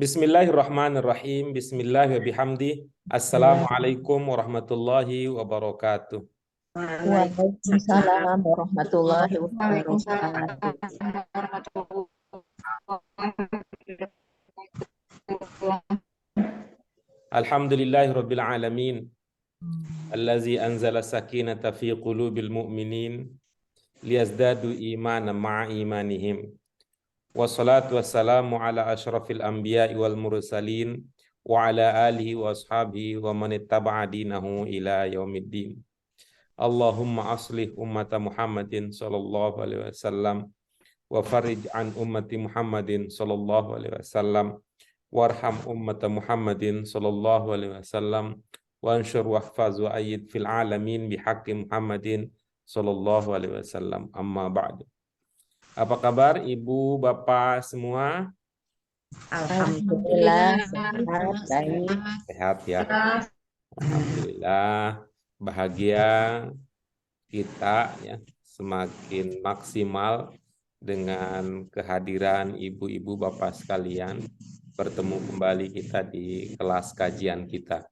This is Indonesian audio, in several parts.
Bismillahirrahmanirrahim. Bismillahirrahmanirrahim. Assalamualaikum warahmatullahi wabarakatuh. Waalaikumsalam warahmatullahi Waalaikumsalam wabarakatuh. warahmatullahi wabarakatuh. Alhamdulillahirabbil alamin. Allazi anzala sakinata fi qulubil mu'minin liyazdadu imanan ma'a imanihim. Wassalatu wassalamu ala asyrafil anbiya'i wal mursalin wa ala alihi wa ashabihi wa man ittaba'a dinahu ila yaumiddin. Allahumma aslih ummata Muhammadin sallallahu alaihi wasallam wa farij an ummati Muhammadin sallallahu alaihi wasallam warham ummata Muhammadin sallallahu alaihi wasallam wa anshur wahfaz wa ayyid fil alamin bihaqqi Muhammadin sallallahu alaihi wasallam. Amma ba'du. Apa kabar Ibu, Bapak semua? Alhamdulillah, sehat, baik. Sehat ya. Alhamdulillah, bahagia kita ya, semakin maksimal dengan kehadiran ibu-ibu bapak sekalian, bertemu kembali kita di kelas kajian kita.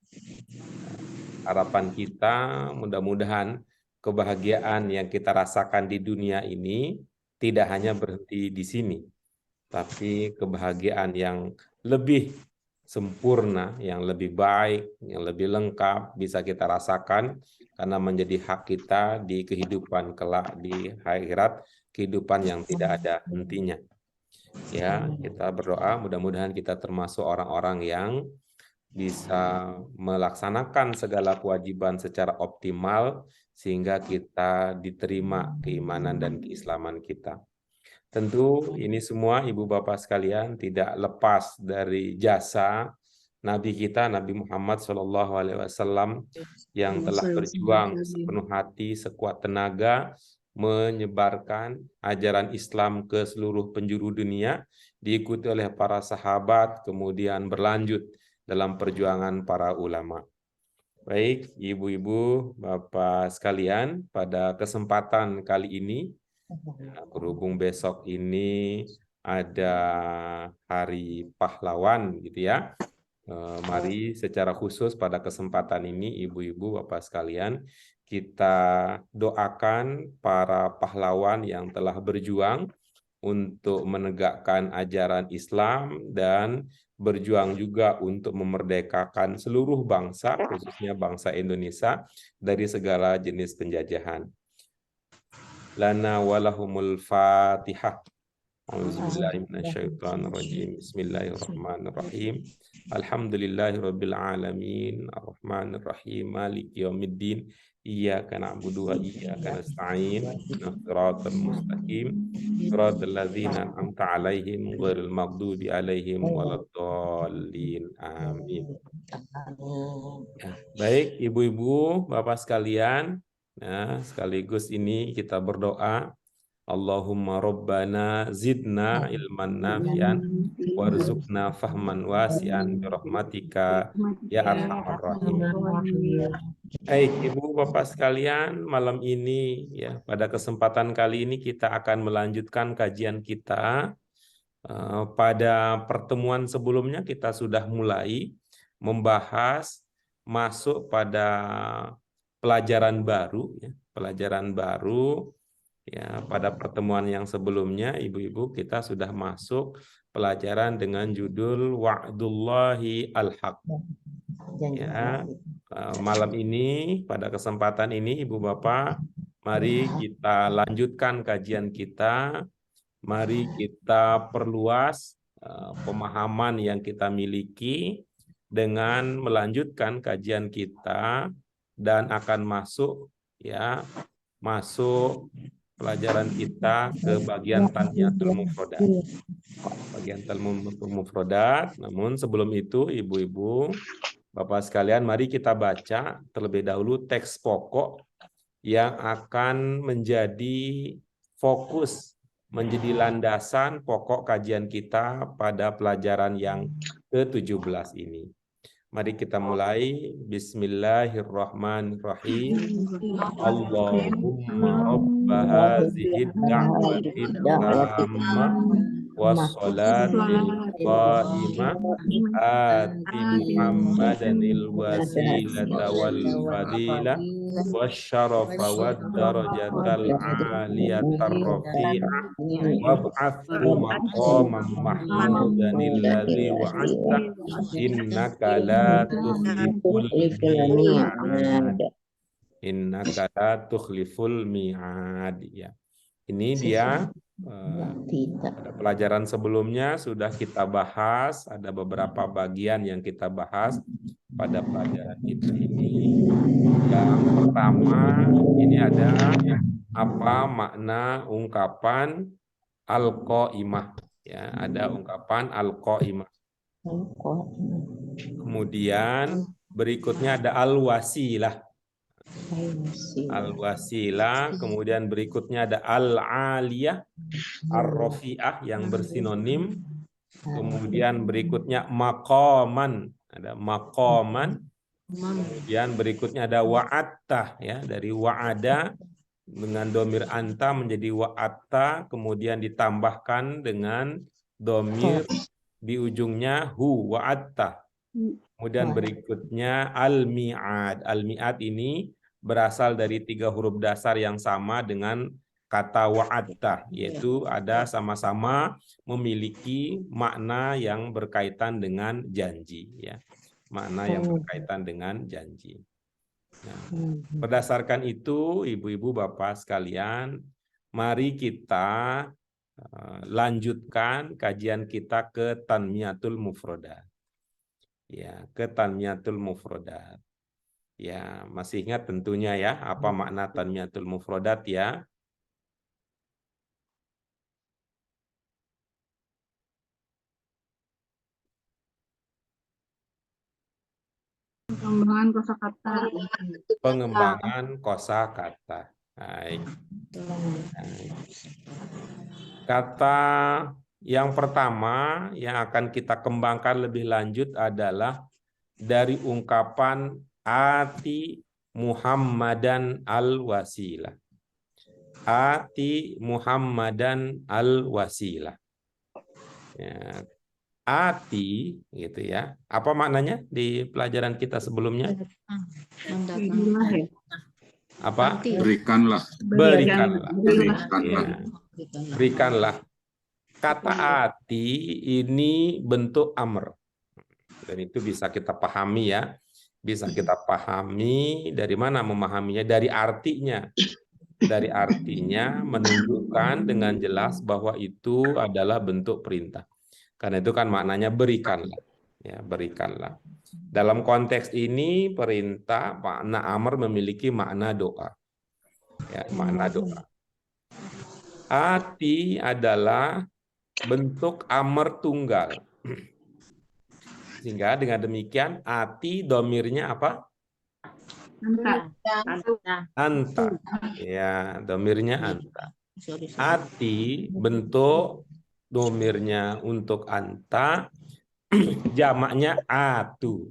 Harapan kita mudah-mudahan kebahagiaan yang kita rasakan di dunia ini tidak hanya berhenti di sini, tapi kebahagiaan yang lebih sempurna, yang lebih baik, yang lebih lengkap bisa kita rasakan karena menjadi hak kita di kehidupan kelak di akhirat, kehidupan yang tidak ada hentinya. Ya, kita berdoa mudah-mudahan kita termasuk orang-orang yang bisa melaksanakan segala kewajiban secara optimal sehingga kita diterima keimanan dan keislaman kita. Tentu ini semua ibu bapak sekalian tidak lepas dari jasa Nabi kita Nabi Muhammad SAW yang telah berjuang sepenuh hati, sekuat tenaga menyebarkan ajaran Islam ke seluruh penjuru dunia, diikuti oleh para sahabat, kemudian berlanjut dalam perjuangan para ulama. Baik, ibu-ibu, bapak sekalian, pada kesempatan kali ini, berhubung besok ini ada Hari Pahlawan gitu ya, mari secara khusus pada kesempatan ini ibu-ibu bapak sekalian kita doakan para pahlawan yang telah berjuang untuk menegakkan ajaran Islam dan berjuang juga untuk memerdekakan seluruh bangsa, khususnya bangsa Indonesia dari segala jenis penjajahan. Lana walahumul Fatihah. A'udzubillahiminasyaitonirrajim. Bismillahirrahmanirrahim. Alhamdulillahirabbil alamin. Arrahmanirrahim. Maliki yaumiddin. Iyyaka na'budu wa iyyaka nasta'in. Ihdinas siratal mustaqim. Shiratal ladzina an'amta 'alaihim ghairil maghdubi 'alaihim waladdallin. Amin. Ya, baik ibu-ibu, bapak sekalian, nah, sekaligus ini kita berdoa. Allahumma rabbana zidna ilman nafi'an warzuqna fahman wasi'an birahmatika ya arhamar rahim. Baik, ibu bapak sekalian, malam ini ya pada kesempatan kali ini kita akan melanjutkan kajian kita. Pada pertemuan sebelumnya kita sudah mulai membahas masuk pada pelajaran baru ya, pelajaran baru. Ya, pada pertemuan yang sebelumnya, ibu-ibu, kita sudah masuk pelajaran dengan judul Wa'dullahi al-Haq. Ya, malam ini, pada kesempatan ini, ibu bapak, mari kita lanjutkan kajian kita. Mari kita perluas pemahaman yang kita miliki dengan melanjutkan kajian kita dan akan masuk pelajaran kita ke bagian Tanhiyatul Mufrodat. Bagian Tanhiyatul Mufrodat. Namun sebelum itu, ibu-ibu, bapak sekalian, mari kita baca terlebih dahulu teks pokok yang akan menjadi fokus, menjadi landasan pokok kajian kita pada pelajaran yang ke-17 ini. Mari kita mulai. Bismillahirrahmanirrahim. Allahumma rabba hazihid da'watit tammah wassolatil qa'imah ati Muhammadanil wasilata wal fadilah wasyarafa wad darajatal aliyatar rafi'ah wab'athu maqaman mahmudanil ladzi wa'adta innaka la tukhliful mi'ad. Innaka la tukhliful mi'ad. Ya. Ini dia pada pelajaran sebelumnya sudah kita bahas, ada beberapa bagian yang kita bahas pada pelajaran kita ini. Yang pertama, ini ada apa makna ungkapan al-qaimah. Ya, ada ungkapan al-qaimah. Kemudian berikutnya ada al-wasilah. Al-wasilah, kemudian berikutnya ada al-aliyah, ar-rafi'ah yang bersinonim. Kemudian berikutnya maqaman, ada maqaman. Kemudian berikutnya ada wa'atta, ya, dari wa'ada dengan domir anta menjadi wa'atta, kemudian ditambahkan dengan domir di ujungnya hu, wa'atta. Kemudian berikutnya al-mi'ad. Al-mi'ad ini berasal dari 3 huruf dasar yang sama dengan kata wa'atta, yaitu ada sama-sama memiliki makna yang berkaitan dengan janji, ya. Makna yang berkaitan dengan janji. Nah, berdasarkan itu, ibu-ibu bapak sekalian, mari kita lanjutkan kajian kita ke tanmiyatul mufrodat. Ya, ke tanmiyatul mufrodat. Ya, masih ingat tentunya ya apa makna tanmiyatul mufrodat ya? Pengembangan kosakata. Pengembangan kosakata. Baik. Kata yang pertama yang akan kita kembangkan lebih lanjut adalah dari ungkapan ati Muhammadan al-wasilah. Ati Muhammadan al-wasilah. Ya. Ati gitu ya. Apa maknanya di pelajaran kita sebelumnya? Apa? Berikanlah. Berikanlah. Berikanlah. Ya. Berikanlah. Kata ati ini bentuk amr. Dan itu bisa kita pahami ya. Bisa kita pahami dari mana memahaminya? Dari artinya. Dari artinya menunjukkan dengan jelas bahwa itu adalah bentuk perintah. Karena itu kan maknanya berikanlah. Ya, berikanlah. Dalam konteks ini perintah makna amr memiliki makna doa. Ya, makna doa. Ati adalah bentuk amr tunggal. Sehingga dengan demikian ati domirnya apa? Anta. Ya, domirnya anta. Ati bentuk domirnya untuk anta, jamaknya atu.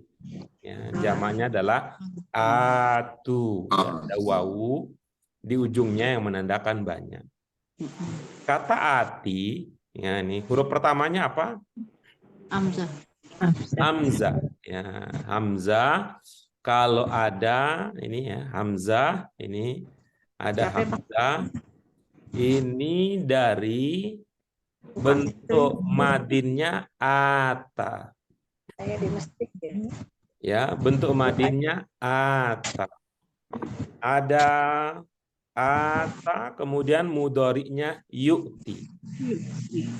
Ya, jamaknya adalah atu. Ya, ada wawu di ujungnya yang menandakan banyak. Kata ati, ya ini huruf pertamanya apa? Hamzah. Hamzah. Ya, hamzah. Kalau ada ini ya hamzah, ini ada hamzah. Ini dari bentuk madinnya ata. Ya, bentuk madinnya ata. Ada ata, kemudian mudhari'nya yu'ti.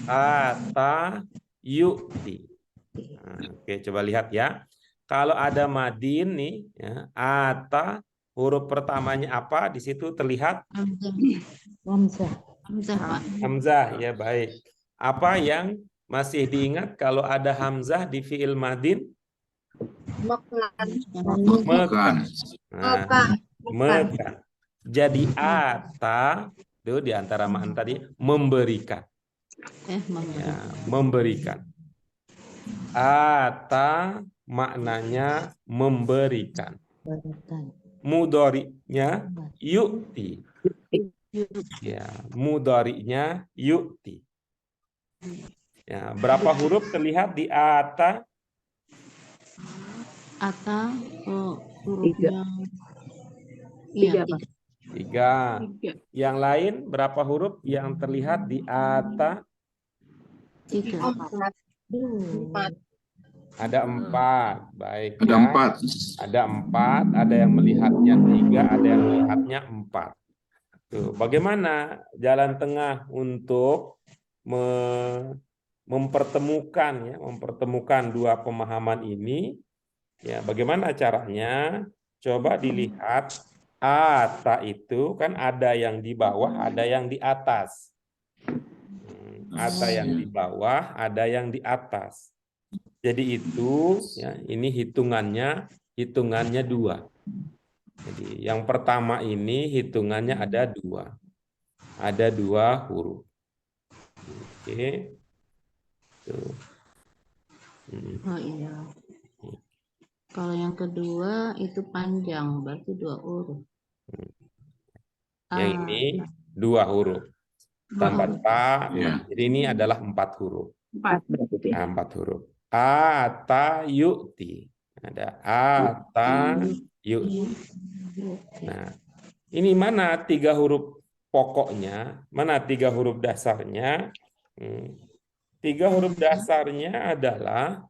Ata yu'ti. Nah, oke, coba lihat ya. Kalau ada madin nih, ya, ata, huruf pertamanya apa? Di situ terlihat Hamzah. Hamzah, Pak. hamzah, ya baik. Apa yang masih diingat kalau ada hamzah di fi'il madin? Mekan. Nah, mekan. Jadi ata itu di antara makna tadi memberikan. Ya, memberikan. Ata maknanya memberikan. Mudhari'nya yu'ti. Ya, mudhari'nya yu'ti. Ya, berapa huruf terlihat di ata? Ata, huruf yang iya, Tiga, Pak. 3. Tiga. Yang lain berapa huruf yang terlihat di ata? 3. Empat. Ada 4. Baik Ada ya. 4. Ada 4. Ada yang melihatnya 3. Ada yang melihatnya 4. Tuh, bagaimana jalan tengah untuk mempertemukan dua pemahaman ini? Ya, bagaimana caranya? Coba dilihat ata itu kan ada yang di bawah, ada yang di atas. Ada yang di bawah, ada yang di atas. Jadi itu ya, ini hitungannya 2. Jadi yang pertama ini hitungannya ada 2. Ada 2 huruf. Oke. Tuh. Oh iya. Kalau yang kedua itu panjang, berarti 2 huruf. Yang ini 2 huruf. Tambah ta. Ya. Jadi ini adalah 4 huruf. 4 berarti. Nah, 4 huruf. Ata yu'ti. Ada ata yu'ti. Nah, ini mana 3 huruf pokoknya? Mana 3 huruf dasarnya? 3 huruf dasarnya adalah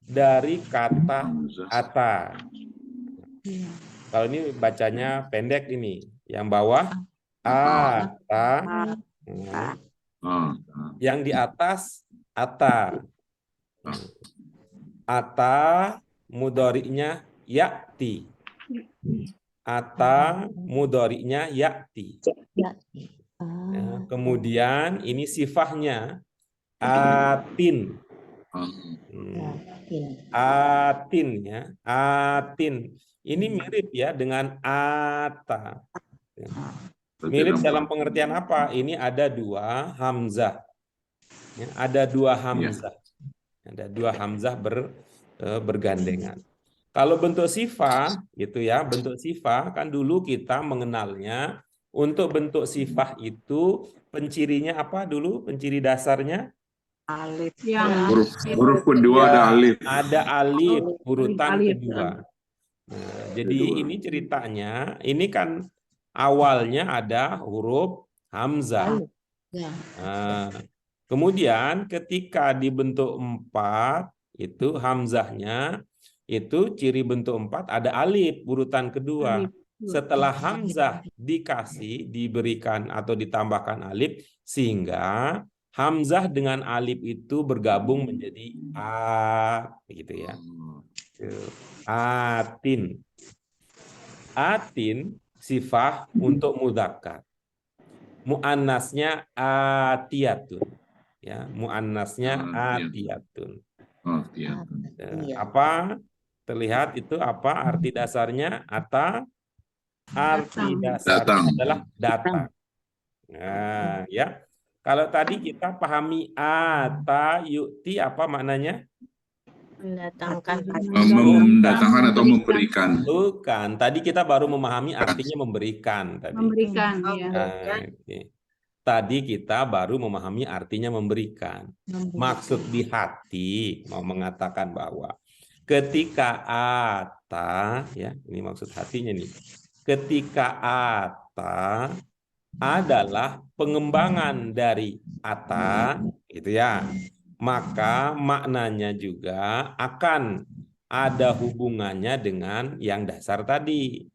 dari kata ata. Kalau ini bacanya pendek ini. Yang bawah ata. Yang di atas ata. Ata mudhari'nya ya'ti. Ata mudhari'nya ya'ti. Ya, kemudian ini sifahnya atin. Atin ya, atin. Ini mirip ya dengan ata. Mirip dalam pengertian apa? Ini ada 2 hamzah. Ya, ada 2 hamzah. Ada 2 hamzah bergandengan. Kalau bentuk sifah gitu ya, bentuk sifah kan dulu kita mengenalnya untuk bentuk sifah itu pencirinya apa dulu? Penciri dasarnya? Alif. Huruf kedua ada alif. Ada alif urutan Alif. kedua. Nah, jadi ini ceritanya, ini kan awalnya ada huruf hamzah. Nah, kemudian ketika dibentuk 4, itu hamzahnya, itu ciri bentuk 4 ada alif urutan kedua. Setelah hamzah diberikan atau ditambahkan alif, sehingga hamzah dengan alif itu bergabung menjadi a, gitu ya. Atin. Atin sifah untuk mudzakkar. Muannasnya atiyatun. Ya, muannasnya atiyatun. Apa? Terlihat itu apa arti dasarnya? Arti dasarnya adalah datang. Nah, ya. Kalau tadi kita pahami ata yu'ti apa maknanya? Mendatangkan atau memberikan. Bukan. Tadi kita baru memahami artinya memberikan tadi. Memberikan, ya. Nah, tadi kita baru memahami artinya memberikan. Maksud di hati mau mengatakan bahwa ketika ata, ya, ini maksud hatinya nih. Ketika ata adalah pengembangan dari ata, gitu ya. Maka maknanya juga akan ada hubungannya dengan yang dasar tadi.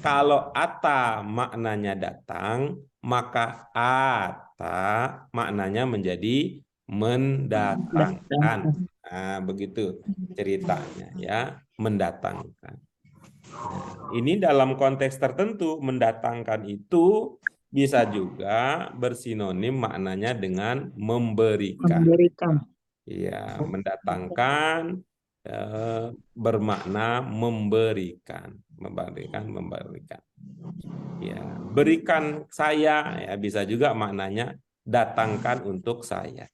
Kalau ata maknanya datang, maka ata maknanya menjadi mendatangkan. Nah, begitu ceritanya ya, mendatangkan. Nah, ini dalam konteks tertentu mendatangkan itu bisa juga bersinonim maknanya dengan memberikan. Ya, mendatangkan bermakna memberikan. Ya, berikan saya ya bisa juga maknanya datangkan untuk saya.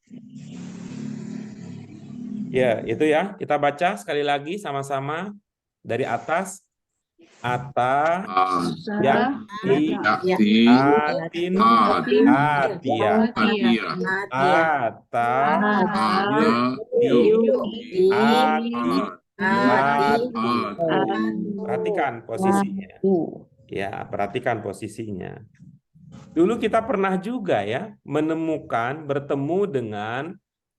Ya, itu ya. Kita baca sekali lagi sama-sama dari atas. ata, Asa, yakti, yakti, atin, atin, atia, atia, ata, ata, yukti, yukti, ati, ati. ati. Perhatikan posisinya. Ya, perhatikan posisinya. Dulu kita pernah juga ya menemukan bertemu dengan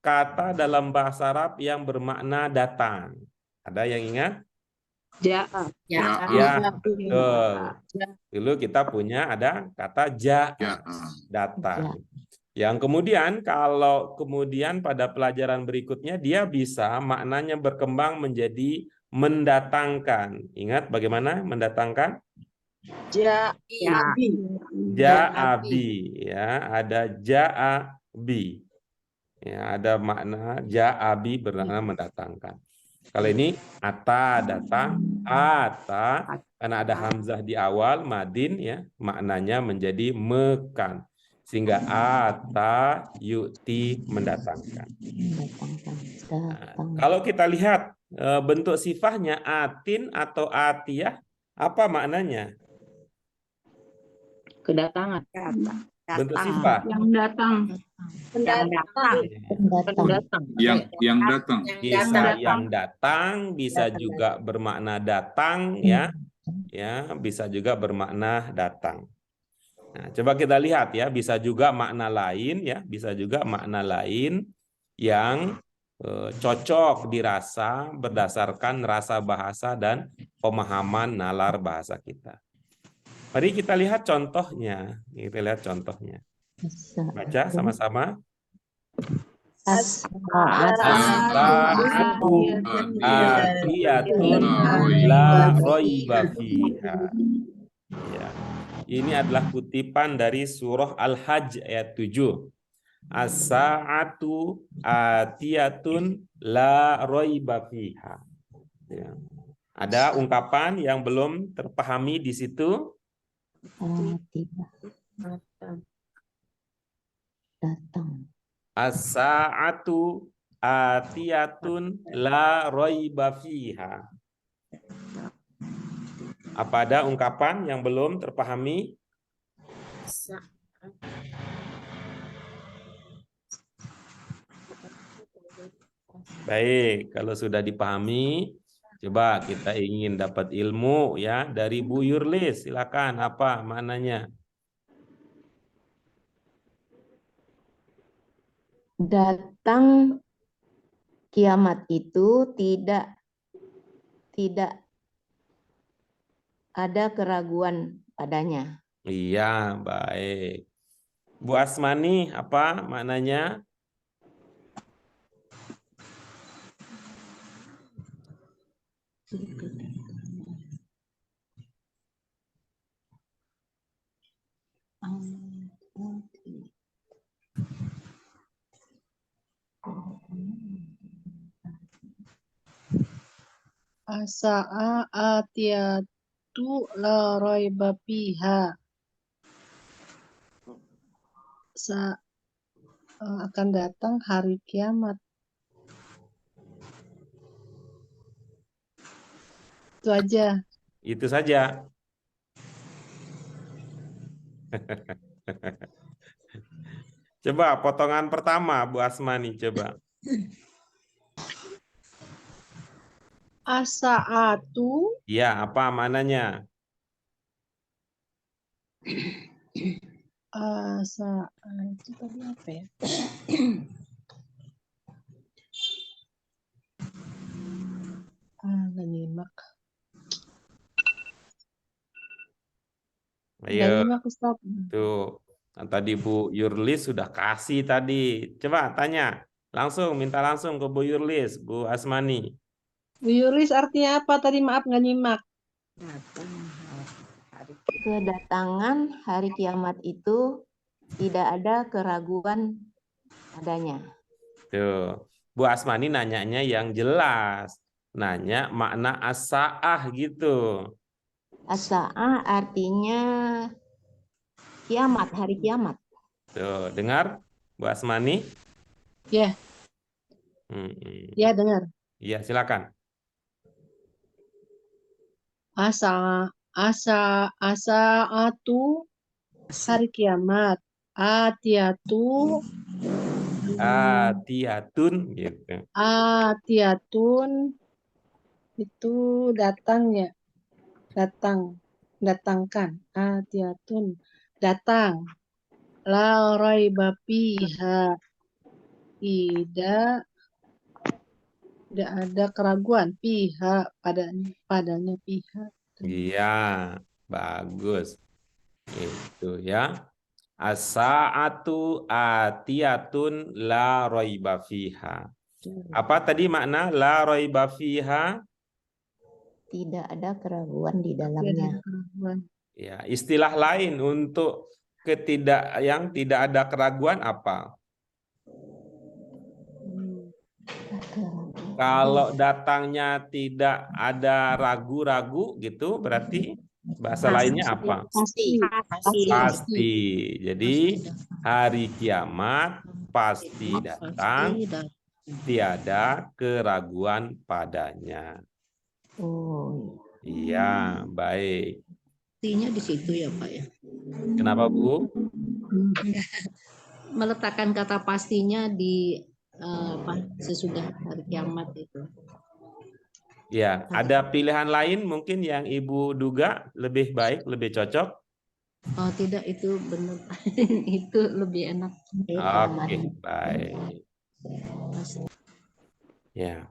kata dalam bahasa Arab yang bermakna datang. Ada yang ingat? Ja'a. Ya, betul. Dulu kita punya ada kata ja'a, datang. Yang kemudian kalau kemudian pada pelajaran berikutnya dia bisa maknanya berkembang menjadi mendatangkan. Ingat bagaimana mendatangkan? Ja'abi, ya, ada ja'abi. Ya, ada makna ja'abi bermakna mendatangkan. Kalau ini ata datang, ata karena ada hamzah di awal madin ya, maknanya menjadi mekan. Sehingga ata yu'ti mendatangkan. Nah, kalau kita lihat bentuk sifatnya atin atau atiyah, apa maknanya? Kedatangan. Bentuk sifat. Yang datang. Yang datang. Yang datang. Bisa yang datang, bisa juga bermakna datang ya. Ya, bisa juga bermakna datang. Nah, coba kita lihat ya, bisa juga makna lain ya, bisa juga makna lain yang cocok dirasa berdasarkan rasa bahasa dan pemahaman nalar bahasa kita. Mari kita lihat contohnya. Kita lihat contohnya. Baca sama-sama. As-sa'atu atiyatun la raiba fiha. Ya. Ini adalah kutipan dari surah Al-Hajj ayat 7. As-sa'atu atiyatun la raiba fiha. Ya. Ada ungkapan yang belum terpahami di situ? Datang. As-sa'atu atiyatun la raiba fiha. Apa ada ungkapan yang belum terpahami? Baik, kalau sudah dipahami, coba kita ingin dapat ilmu ya dari Bu Yurlis. Silakan, apa maknanya? Datang kiamat itu tidak ada keraguan padanya. Iya, baik. Bu Asmani, apa maknanya? Asa'a atiyatu la raiba fiha. Akan datang hari kiamat. Itu aja. Itu saja. Coba potongan pertama Bu Asmani, coba. Asa'atu Ya, apa maknanya? itu tadi apa ya? Nggak nyimak. Nggak Ayo, nyimak, Ustaz. tuh. Nah, tadi Bu Yurlis sudah kasih tadi. Coba tanya. Langsung, minta langsung ke Bu Yurlis, Bu Asmani. Bu Yulis artinya apa tadi? Maaf nggak nyimak. Kedatangan hari kiamat itu tidak ada keraguan adanya. Tuh. Bu Asmani nanyanya yang jelas. Nanya makna as-sa'ah gitu. As-sa'ah artinya kiamat, hari kiamat. Tuh, dengar Bu Asmani? Ya, ya dengar. Iya, silakan. Asaatu hari kiamat. Atiatu Atiyatun gitu. atiatun itu datang ya. Datangkan. Atiatun datang. La raiba fiha. Tidak ada keraguan pihak padanya pihak. Iya, bagus. Itu ya. As-sa'atu atiyatun la raiba fiha. Apa tadi makna la raiba fiha? Tidak ada keraguan di Tidak ada dalamnya. keraguan. Ya, istilah lain untuk yang tidak ada keraguan apa? Kalau datangnya tidak ada ragu-ragu gitu, berarti bahasa lainnya apa? Pasti. Pasti. Jadi hari kiamat pasti datang, tiada keraguan padanya. Oh, Iya, baik. Pastinya di situ ya Pak ya. Kenapa Bu? Meletakkan kata pastinya di sesudah hari kiamat itu. Ya, ada pilihan lain mungkin yang Ibu duga lebih baik, lebih cocok? Oh tidak, itu benar. Itu lebih enak. Oke, baik. Ya.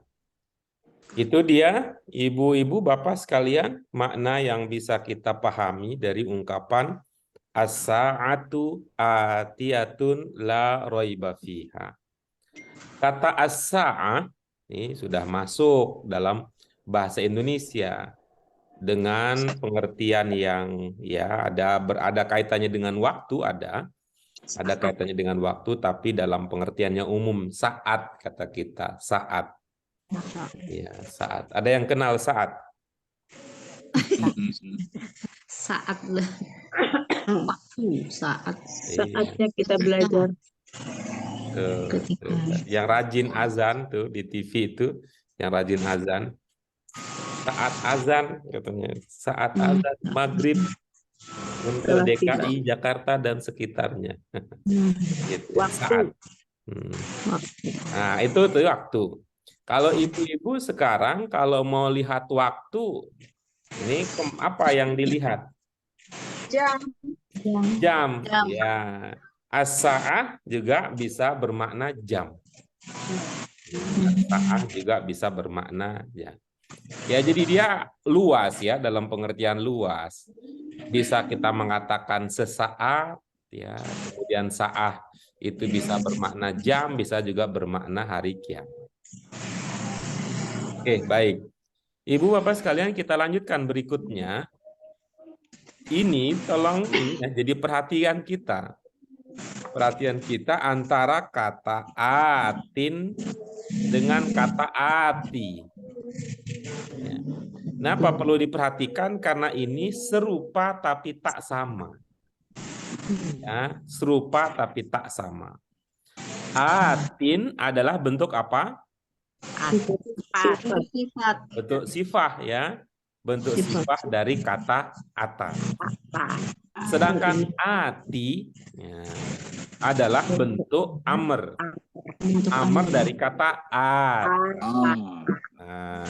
Itu dia, ibu-ibu, bapak sekalian, makna yang bisa kita pahami dari ungkapan as-sa'atu atiyatun la raiba fiha. Kata as-sa'ah ini sudah masuk dalam bahasa Indonesia dengan pengertian yang ya ada kaitannya dengan waktu, ada kaitannya dengan waktu, tapi dalam pengertian yang umum, saat kata kita, saat. Ya, saat. Ada yang kenal saat? Saat lah. Waktu saat. Saatnya kita belajar. Yang rajin azan tuh di TV itu, yang rajin azan. Saat azan katanya, saat azan maghrib untuk DKI, Jakarta dan sekitarnya. Gitu, saat. Nah, itu tuh waktu. Kalau ibu-ibu sekarang kalau mau lihat waktu, ini apa yang dilihat? Jam. Jam. Ya. As-sa'ah juga bisa bermakna jam. As-sa'ah juga bisa bermakna jam. Ya, jadi dia luas ya, dalam pengertian luas. Bisa kita mengatakan sesaat, ya. Kemudian sa'ah itu bisa bermakna jam, bisa juga bermakna hari kiamat. Oke, baik. Ibu bapak sekalian, kita lanjutkan berikutnya. Ini tolong ini ya, jadi perhatian kita. Perhatian kita antara kata atin dengan kata ati. Ya. Kenapa perlu diperhatikan? Karena ini serupa tapi tak sama. Ya, serupa tapi tak sama. Atin adalah bentuk apa? Sifat. Bentuk sifat ya. Bentuk sifat dari kata ata. Sedangkan ati ya, adalah bentuk amr. Amr dari kata at. Nah,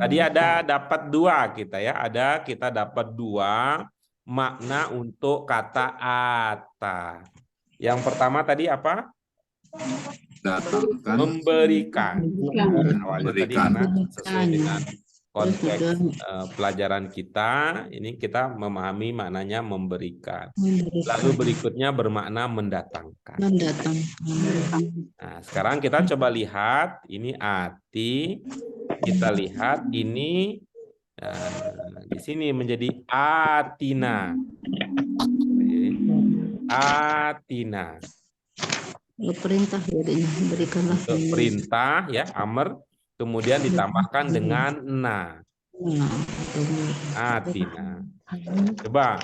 tadi dapat dua kita ya. Kita dapat dua makna untuk kata ata. Yang pertama tadi apa? Datangkan. Memberikan. Awalnya tadi karena sesuai dengan konteks pelajaran kita, ini kita memahami maknanya memberikan. Lalu berikutnya bermakna mendatangkan. Nah, sekarang kita coba lihat, ini ati, kita lihat ini di sini menjadi atina. Atina. Perintah ya, berikanlah. Perintah ya, amr. Kemudian ditambahkan dengan na. Atina. Coba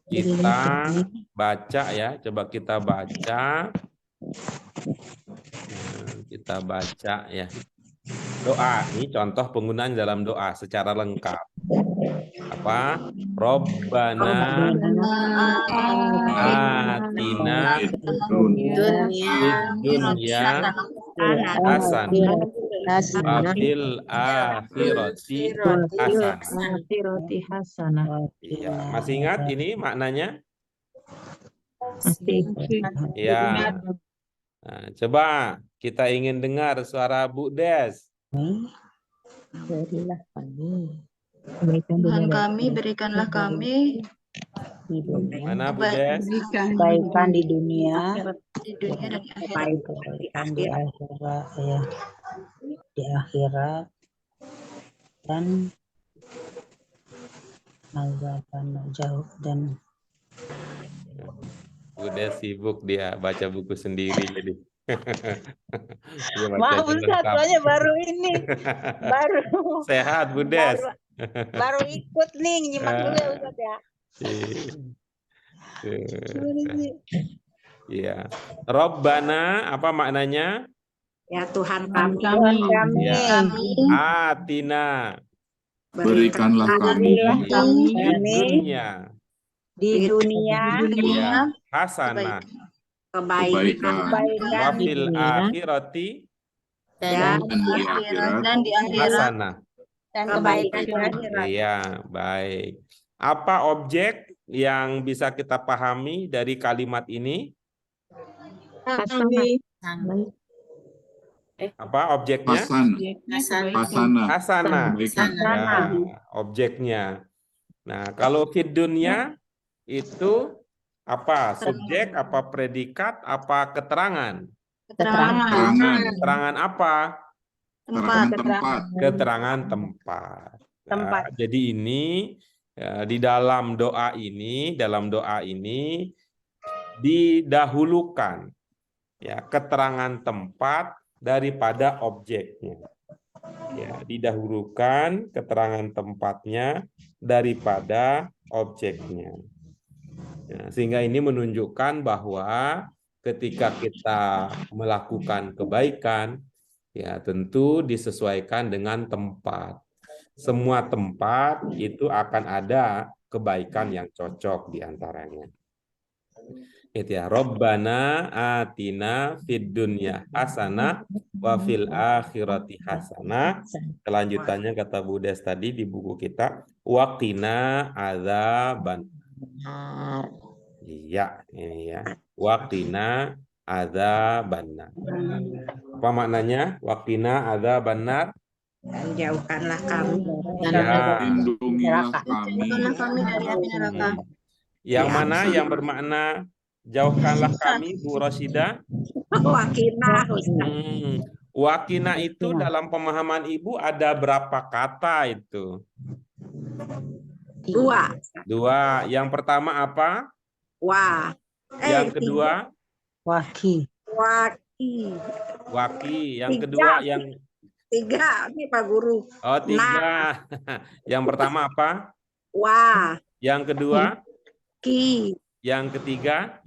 kita baca ya. Coba kita baca. Kita baca ya. Doa. Ini contoh penggunaan dalam doa secara lengkap. Apa? Robbana atina fid dunya hasanah wa fil akhirati hasanah. Akhirati hasanah. Iya, masih ingat ini maknanya? Masih. Ya. Nah, coba kita ingin dengar suara Bu Des. Berilah kami Tuhan kami, berikanlah kami di dunia Mana Bu Des? Kebaikan di dunia, di dunia dan di akhirat. kebaikan di akhirat, ya, di akhirat, dan azaban jauh dan Bu Des sibuk dia baca buku sendiri jadi. Dia baca Maaf dulu Ustaz, lengkap. soalnya baru ini, baru Sehat Bu Des. baru ikut nih, nyimak dulu ya Ustaz ya. Iya. Robbana apa maknanya? Ya Tuhan kami, Tuhan kami, Ya. Atina Berikanlah kami di dunia di dunia ya hasanah kebaikan kebaikan di wafil akhirati dan Dan di akhirat hasanah. dan kebaikan di akhirat. Iya, baik. Apa objek yang bisa kita pahami dari kalimat ini? Apa objeknya? Hasanah. Hasanah. Kebaikan. Ya, objeknya. Nah, kalau fid dunya itu apa? Subjek, apa predikat, apa keterangan? keterangan Keterangan apa? Tempat. Keterangan tempat. Ya, Tempat. jadi ini ya, di dalam doa ini didahulukan ya keterangan tempat daripada objeknya. Ya, didahulukan keterangan tempatnya daripada objeknya. Ya, sehingga ini menunjukkan bahwa ketika kita melakukan kebaikan, ya tentu disesuaikan dengan tempat. Semua tempat itu akan ada kebaikan yang cocok di antaranya. Itu ya, Robbana atina fid dunya hasanah wa fil akhirati hasanah. Kelanjutannya kata Bu Des tadi di buku kita, waqina adzaban. benar. Iya, ini ya. Waqina adzabannar. Apa maknanya? Waqina adzabannar. dan jauhkanlah kami Ya. Lindungilah kami. Jauhkanlah kami dari api neraka. Yang mana yang bermakna jauhkanlah kami, Bu Rosida? wakina Wakina itu dalam pemahaman Ibu ada berapa kata itu? Dua. Yang pertama apa? Yang kedua? waki. Waki. Yang kedua yang 3 ini Pak Guru. Oh, 3. Yang pertama apa? Yang kedua? Yang ketiga?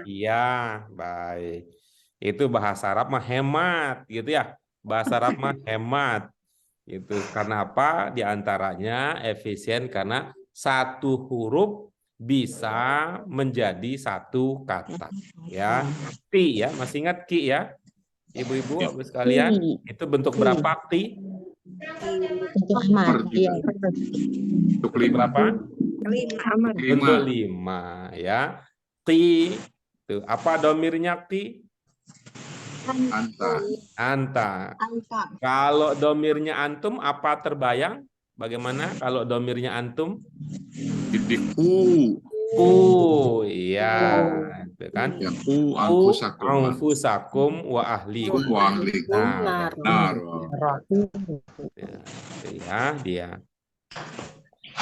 Iya, baik. Itu bahasa Arab mah hemat gitu ya. Bahasa Arab mah hemat. Itu karena apa? Di antaranya efisien karena satu huruf bisa menjadi satu kata. Ya. Ki ya, masih ingat ki ya? Ibu-ibu, Bapak sekalian, itu bentuk berapa ki? Bentuk berapa? 5. Bentuk 5 ya. Ki itu apa domirnya ki? Anta. Kalau domirnya antum apa terbayang? Bagaimana kalau domirnya antum? Ku, iya, itu kan? Ya, ku anfusakum wa ahlikum. Nah, ya, dia.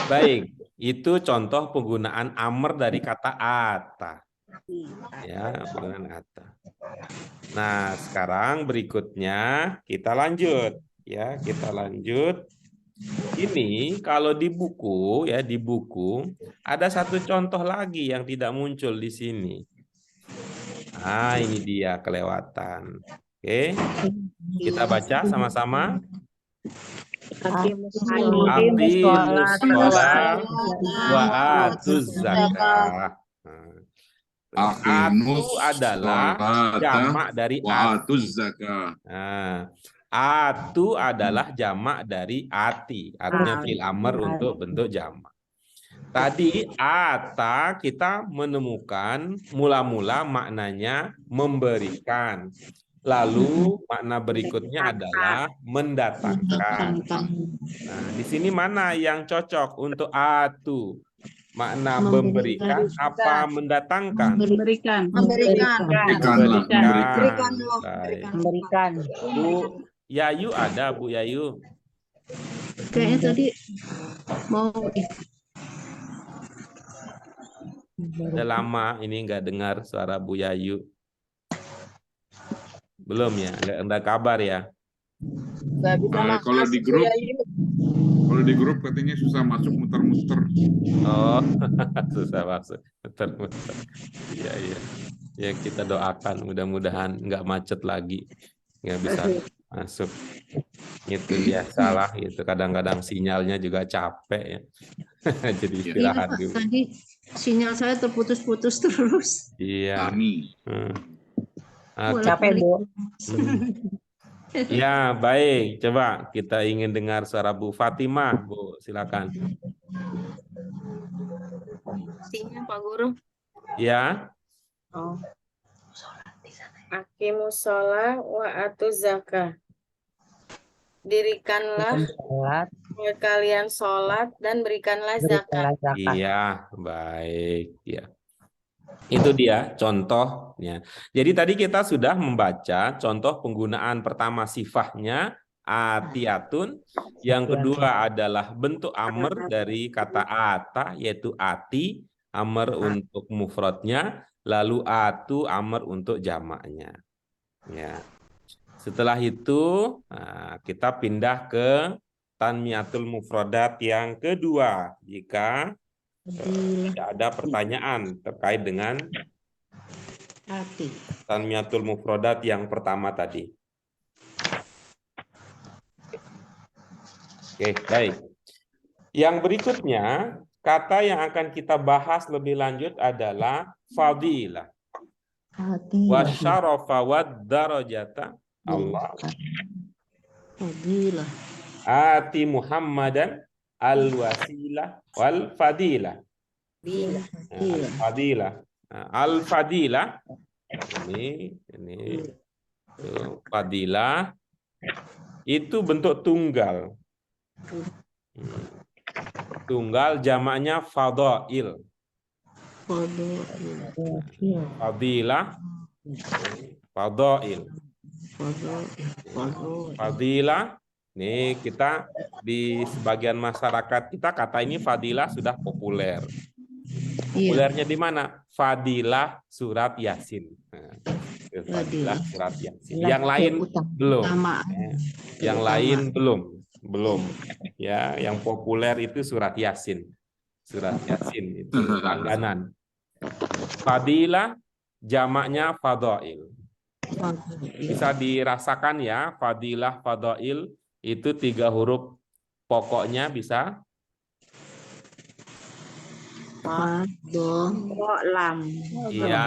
Baik, itu contoh penggunaan amr dari kata ata. Ya, penggunaan ata. Nah, sekarang berikutnya kita lanjut, ya, kita lanjut. Ini kalau di buku ya, di buku ada satu contoh lagi yang tidak muncul di sini. Nah, ini dia kelewatan. Oke. Kita baca sama-sama. Aqimus Aqimus sholat. wa atuz zakah. Atu Aqimus adalah sholata jamak dari wa atuz zakah. Nah, atu adalah jamak dari ati, artinya fil amr untuk bentuk jamak. Tadi ata kita menemukan mula-mula maknanya memberikan. Lalu makna berikutnya adalah mendatangkan. Nah, di sini mana yang cocok untuk atu? Makna memberikan apa mendatangkan? Memberikan. Memberikan. Berikanlah, memberikan. Berikanlah. Baik. Memberikan. Bu Yayu ada, Bu Yayu? Kayaknya tadi mau Udah lama ini nggak dengar suara Bu Yayu. Belum ya? Nggak ada kabar ya? Kalau di grup katanya susah masuk muter-muter. Oh, susah masuk. Muter-muter. Iya, iya. Ya kita doakan mudah-mudahan nggak macet lagi. Nggak bisa masuk. Itu biasalah. Itu kadang-kadang sinyalnya juga capek ya. Jadi iya istirahat Pak, dulu. tadi sinyal saya terputus-putus terus. Iya. Kami. Oke. Capek, Bu. Ya, baik. Coba kita ingin dengar suara Bu Fatimah, Bu. Silakan. Pastinya Pak Guru. Ya. Oh. Aqimus sholat wa atuz zakah. Dirikanlah Sholat. kalian sholat dan berikanlah zakat. Iya, baik. Ya. Itu dia contohnya. Jadi tadi kita sudah membaca contoh penggunaan pertama sifahnya atiyatun, yang kedua adalah bentuk amr dari kata ata yaitu ati, amr untuk mufradnya, lalu atu amr untuk jamaknya. Ya. Setelah itu kita pindah ke tanmiyatul mufradat yang kedua jika tidak ada pertanyaan terkait dengan Hati. tanmiyatul mufradat yang pertama tadi. Oke, baik. Yang berikutnya, kata yang akan kita bahas lebih lanjut adalah fadilah. Wa syarafa wad darajata Allah. Fadilah. Ati Muhammadan al-wasilah wal fadilah. Al-fadilah. Al-fadilah ini fadilah itu bentuk tunggal. Tunggal jamaknya fadail. Fadilah fadail. Fadilah ini kita di sebagian masyarakat kita kata ini fadilah sudah populer. Populernya di mana? Fadilah surat Yasin. Fadilah surat Yasin. Yang lain belum. Yang lain belum. Ya, yang populer itu surat Yasin. Surat Yasin itu langganan. Fadilah jamaknya fadail. Bisa dirasakan ya, fadilah, fadail itu 3 huruf pokoknya bisa Fa, do, lam. Iya,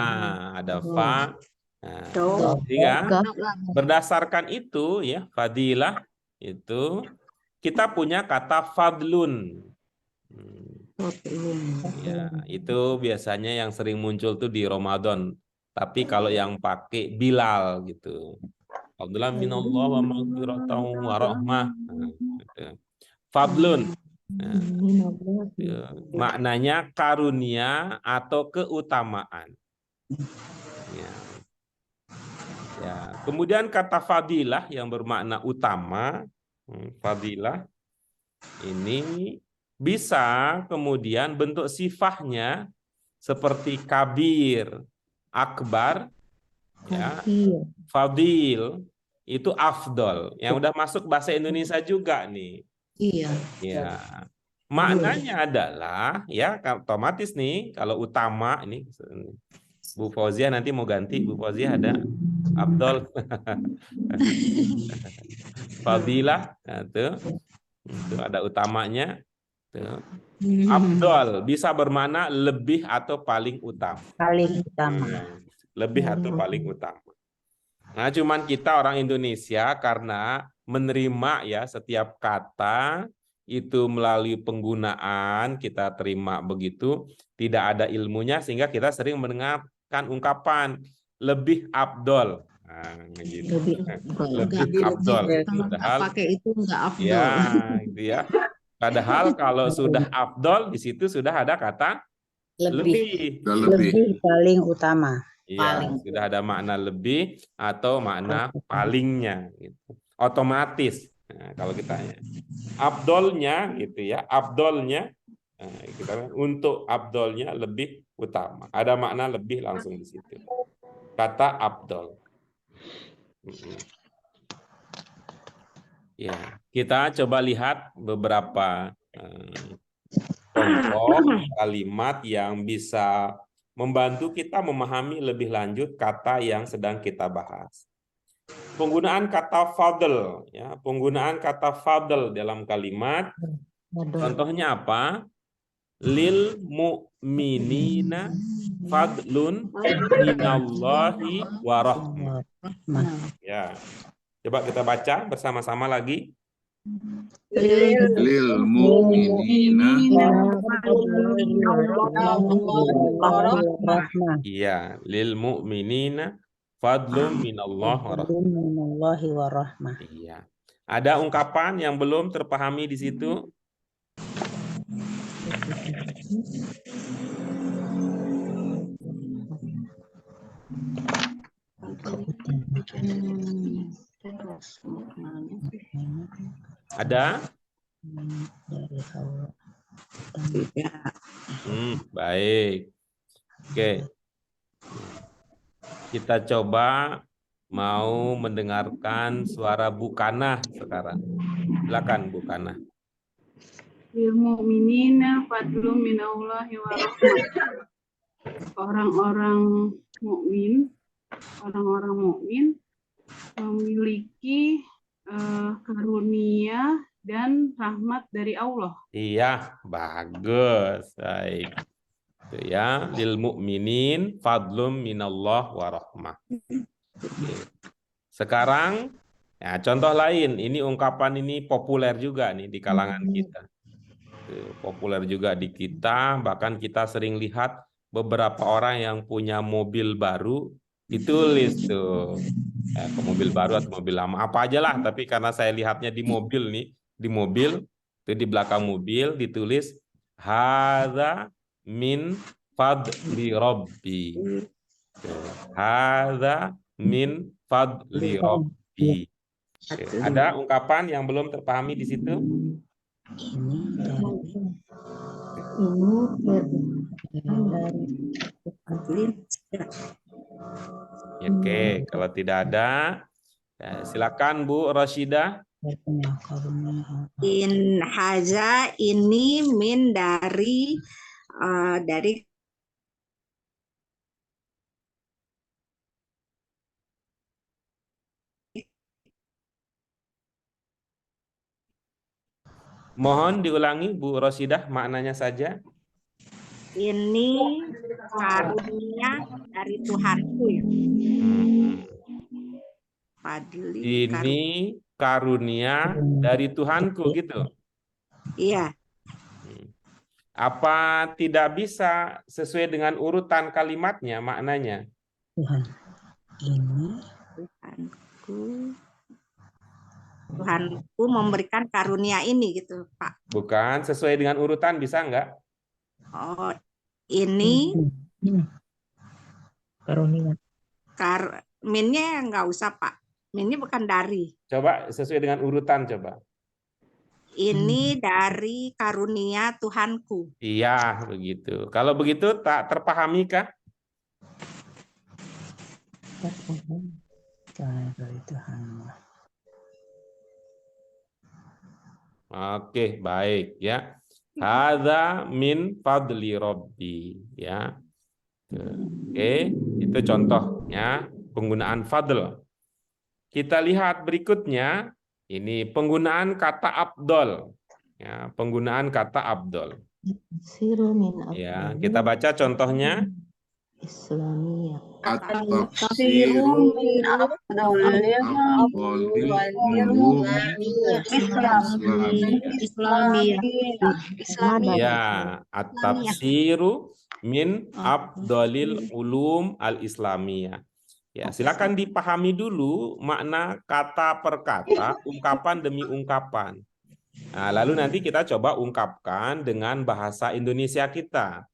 ada fa. Nah, sehingga berdasarkan itu ya, fadilah itu kita punya kata fadlun. Ya, itu biasanya yang sering muncul tuh di Ramadan. Tapi kalau yang pakai Bilal gitu. Alhamdulillah minallah wa maghfiratan wa rahmah. Fadlun. Maknanya karunia atau keutamaan. Ya. Kemudian kata fadilah yang bermakna utama. Fadilah ini bisa kemudian bentuk sifahnya seperti kabir, akbar, ya, fadil itu afdol, yang udah masuk bahasa Indonesia juga nih. Iya. Ya, maknanya adalah ya otomatis nih kalau utama ini Bu Fauzia nanti mau ganti, Bu Fauzia ada afdol, fadilah, itu Itu ada utamanya. Tuh. Afdol bisa bermakna lebih atau paling utama. Paling utama. Lebih atau paling utama. Nah, cuman kita orang Indonesia karena menerima ya setiap kata itu melalui penggunaan kita terima begitu, tidak ada ilmunya sehingga kita sering mendengarkan ungkapan lebih afdol. Nah, gitu. Lebih afdol. Kalau nggak pakai itu nggak afdol. Ya, gitu ya. Padahal kalau sudah afdol di situ sudah ada kata lebih. Lebih paling utama. Iya, sudah ada makna lebih atau makna palingnya gitu. Otomatis. Nah, kalau kita afdolnya gitu ya, afdolnya kita untuk afdolnya lebih utama. Ada makna lebih langsung di situ. Kata afdol. Ya, kita coba lihat beberapa contoh kalimat yang bisa membantu kita memahami lebih lanjut kata yang sedang kita bahas. Penggunaan kata fadl, ya, penggunaan kata fadl dalam kalimat. Contohnya apa? Lil mu'minina fadlun minallahi wa rahmah. Ya. Coba kita baca bersama-sama lagi. Lil mu'minina. Iya, lil mu'minina fadlun minallahi wa rahmah. Iya. Ada ungkapan yang belum terpahami di situ? Ada? Baik. Oke. Kita coba mau mendengarkan suara Bu Kanah sekarang. Silakan Bu Kanah. Lil mu'minina fadlun minallahi wa rahmah. Orang-orang mukmin memiliki karunia dan rahmat dari Allah. Iya, bagus. Baik. Itu ya, lil mu'minin fadlum minallah wa rahmah. Oke. Sekarang ya, contoh lain, ini ungkapan ini populer juga nih di kalangan kita. Populer juga di kita, bahkan kita sering lihat beberapa orang yang punya mobil baru ditulis tuh mobil baru atau mobil lama apa aja lah, tapi karena saya lihatnya di mobil nih, di mobil itu di belakang mobil ditulis hadza min fadli rabbi. Hadza min fadli rabbi. Ada ungkapan yang belum terpahami di situ? Oke, kalau tidak ada, ya, silakan Bu Rashidah. In haza ini min dari Mohon diulangi Bu Rashidah maknanya saja. ini karunia dari Tuhanku ya. Fadli, Ini karunia dari Tuhanku gitu. Iya. Apa tidak bisa sesuai dengan urutan kalimatnya maknanya? Tuhan ini Tuhanku memberikan karunia ini gitu, Pak. Bukan, sesuai dengan urutan bisa enggak? Oh, ini karunia. Minnya nggak usah, Pak. Minnya bukan dari. Coba sesuai dengan urutan coba. Ini dari karunia Tuhanku. Iya, begitu. Kalau begitu tak terpahami kah? Oke, baik ya. Hadza min fadli rabbi ya. Oke, itu contohnya penggunaan fadl. Kita lihat berikutnya Ini penggunaan kata abdol. Ya, penggunaan kata abdol. Siru min Ya, kita baca contohnya. Islamiyah. At-tafsiru min afdalil ulum Islamiyah. Islamiyah. Ya, at-tafsiru min afdalil ulum al-islamiyah. Ya, silakan dipahami dulu makna kata per kata, ungkapan demi ungkapan. Nah, lalu nanti kita coba ungkapkan dengan bahasa Indonesia kita.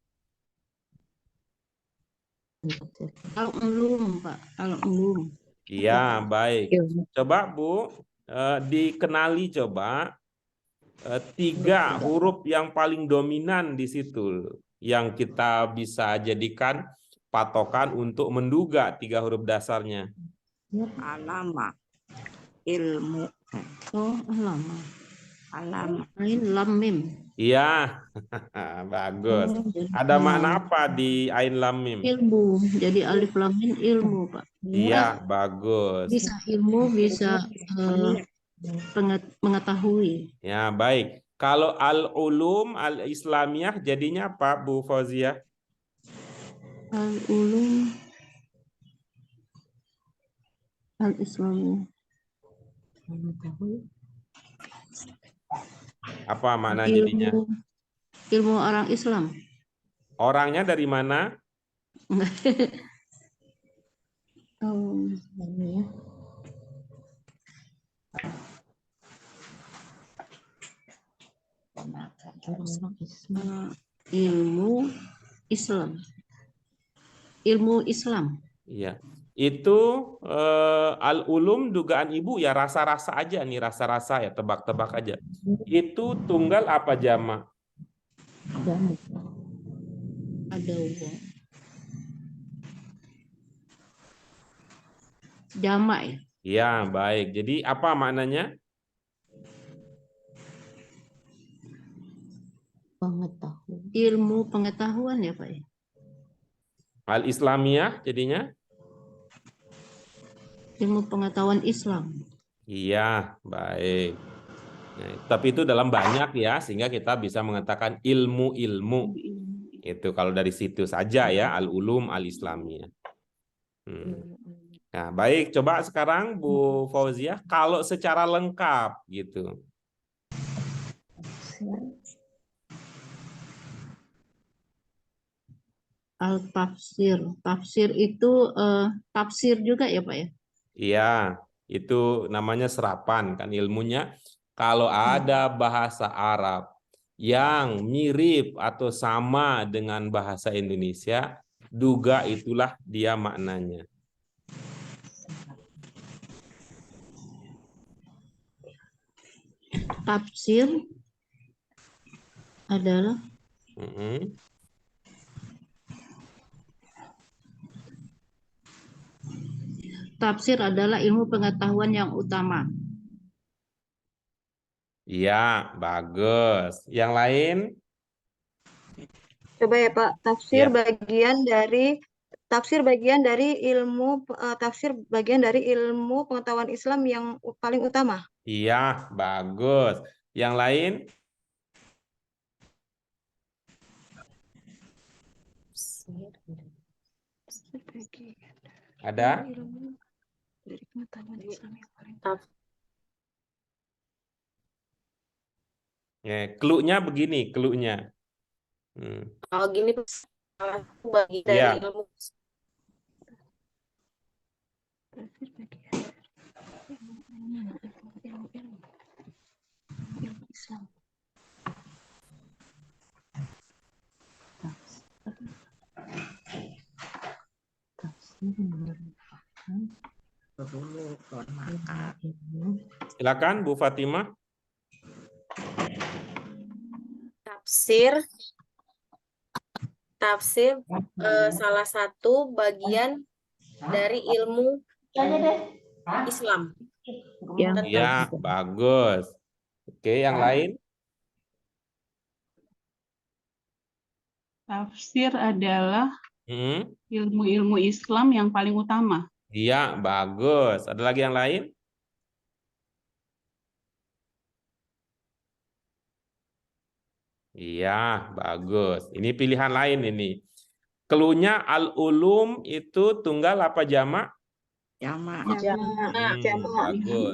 Al-ulum, Pak. Al-ulum. Iya, baik. Coba Bu, dikenali coba 3 huruf yang paling dominan di situ, yang kita bisa jadikan patokan untuk menduga 3 huruf dasarnya. Alama. Ilmu. Oh, lama. Alama. Ain lam mim. Iya, bagus. Ada makna apa di Ain Lam Mim? Ilmu. Jadi alif lam mim ilmu, Pak. Iya, bagus. Bisa ilmu, bisa mengetahui. Ya, baik. Kalau al-ulum al-islamiyah jadinya apa, Bu Fauzia? Al-ulum al-islamiyah. Apa makna jadinya? Ilmu orang Islam. Orangnya dari mana? Ilmu Islam. Ilmu Islam. Iya. Itu al-ulum dugaan Ibu ya rasa-rasa aja nih, rasa-rasa ya, tebak-tebak aja. Itu tunggal apa jamak? Ada uang. Jamak ya. Iya, baik. Jadi apa maknanya? Pengetahuan. Ilmu pengetahuan ya, Pak ya. Al-islamiyah jadinya? Ilmu pengetahuan Islam. Iya, baik. Nah, tapi itu dalam banyak ya, sehingga kita bisa mengatakan ilmu-ilmu. Itu kalau dari situ saja ya, al-ulum al-islamiyah. Nah, baik. Coba sekarang Bu Fauzia, kalau secara lengkap gitu. Al-tafsir. Tafsir itu tafsir juga ya, Pak ya? Iya, itu namanya serapan kan ilmunya. Kalau ada bahasa Arab yang mirip atau sama dengan bahasa Indonesia, duga itulah dia maknanya. Tafsir adalah Tafsir adalah ilmu pengetahuan yang utama. Iya, bagus. Yang lain? Coba ya Pak, tafsir bagian dari ilmu pengetahuan Islam yang paling utama. Iya, bagus. Yang lain? Ada? Dari pengetahuan Islam yang paling Clue-nya begini, clue-nya. Oh gini, salah satu bagi dari ilmu. Islam. Silakan Bu Fatimah. Tafsir salah satu bagian dari ilmu Islam. Ya, bagus. Oke, yang lain? Tafsir adalah ilmu-ilmu Islam yang paling utama. Iya, bagus. Ada lagi yang lain? Iya, bagus. Ini pilihan lain ini. Cluenya al-ulum itu tunggal apa jamak? Jamak. Bagus.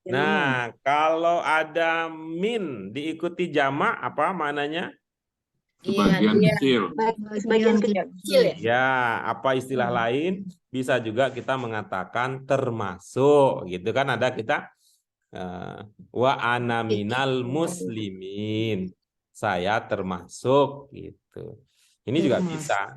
Nah, kalau ada min diikuti jamak apa maknanya? Sebagian Iya, kecil. Sebagian kecil. kecil ya. Ya, apa istilah lain? Bisa juga kita mengatakan termasuk, gitu kan? Ada kita wa ana minal muslimin. Saya termasuk, gitu. Ini juga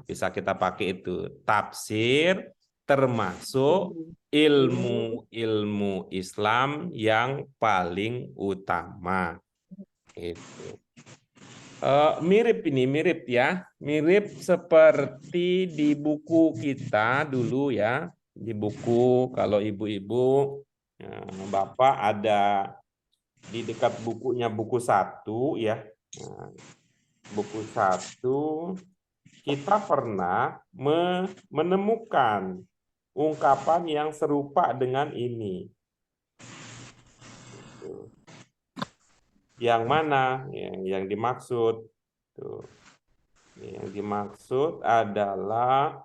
bisa kita pakai itu. Tafsir termasuk ilmu Islam yang paling utama. Itu. Mirip ya, mirip seperti di buku kita dulu ya, di buku kalau ibu-ibu, bapak ada di dekat bukunya buku 1 ya, buku 1 kita pernah menemukan ungkapan yang serupa dengan ini. Yang mana yang dimaksud? Tuh. Yang dimaksud adalah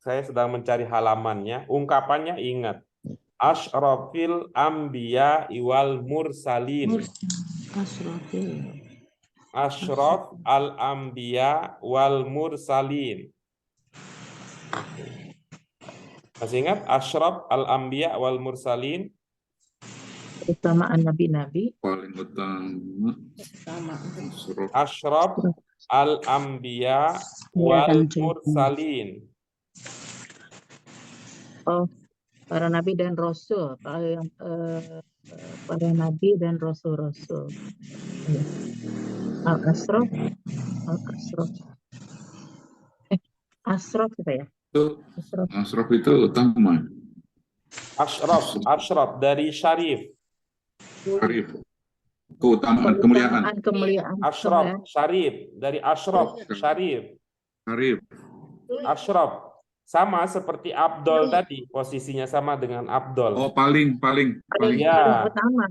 saya sedang mencari halamannya. Ungkapannya ingat. Asyrafil anbiya wal mursalin. Asyraf al anbiya wal mursalin. Masih ingat asyraf al-anbiya wal mursalin? Keutamaan nabi-nabi. Paling utama. Asyraf al-anbiya wal mursalin. Oh, para nabi dan rasul. Para nabi dan rasul-rasul. Al-asraf. Asraf kita ya? Asraf itu utama. Asyraf dari syarif. Syarif. Keutamaan, kemuliaan. Asyraf, syarif dari asyraf, syarif. Syarif. Asyraf sama seperti Abdul tadi, posisinya sama dengan Abdul. Oh, paling Ya. Utama.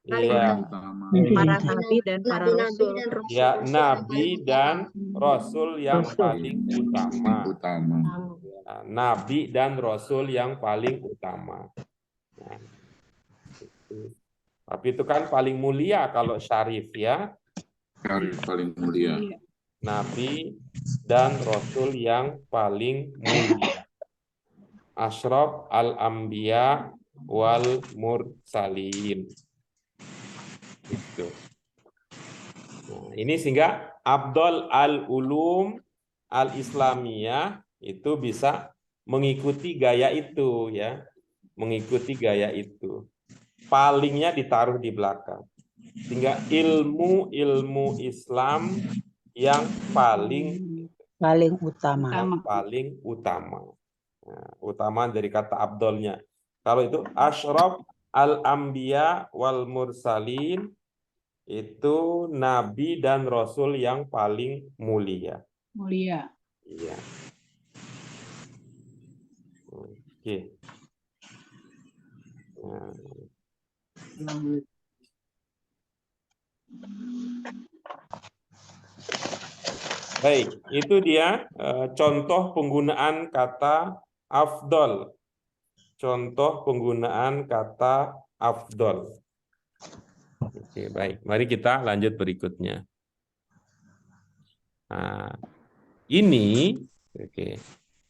Iya. utama. Para nabi dan para rasul. Ya, nabi dan rasul yang paling utama. Ya, nabi dan rasul yang paling utama. Nah, tapi itu kan paling mulia kalau syarif ya. Syarif paling mulia. Nabi dan rasul yang paling mulia. Asyraf al-anbiya wal mursalin. Itu. Nah, ini sehingga Abdul al-ulum al-islamiyah itu bisa mengikuti gaya itu ya, mengikuti gaya itu. Palingnya ditaruh di belakang. Sehingga ilmu Islam yang paling utama. Nah, utama dari kata Abdulnya. Kalau itu asyraf al-anbiya wal mursalin itu nabi dan rasul yang paling mulia. Iya. Oke. Nah. Baik, itu dia contoh penggunaan kata afdol. Contoh penggunaan kata afdol. Oke, baik. Mari kita lanjut berikutnya. Nah, ini oke.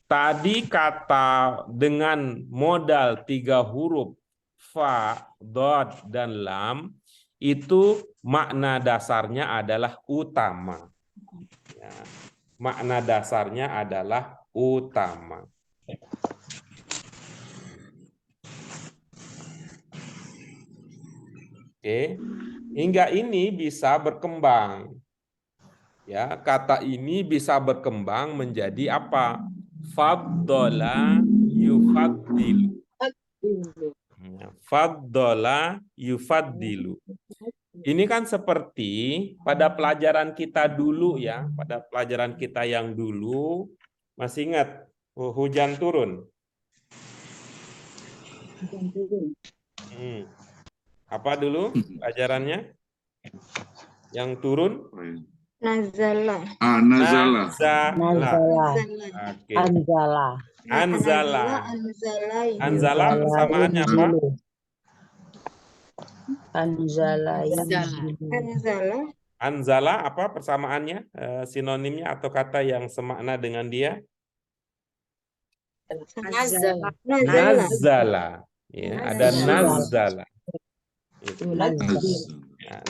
Tadi kata dengan modal 3 huruf fa, dod, dan lam itu makna dasarnya adalah utama. Ya, makna dasarnya adalah utama. Oke, hingga ini bisa berkembang. Ya, kata ini bisa berkembang menjadi apa? Faddola yufaddilu. Faddola yufaddilu. Ini kan seperti pada pelajaran kita dulu ya, pada pelajaran kita yang dulu, masih ingat hujan turun? Apa dulu pelajarannya? Yang turun? Nazala. Nazala. Nazala. Nazala. Oke. Anzala. Anzala. Anzala. Anzala persamaannya apa? Yanzilu. Anzala yanzilu. Anzala. Anzala apa persamaannya? Sinonimnya atau kata yang semakna dengan dia? Nazala. Nazala. Nazala. Ya, ada nazala. Itu.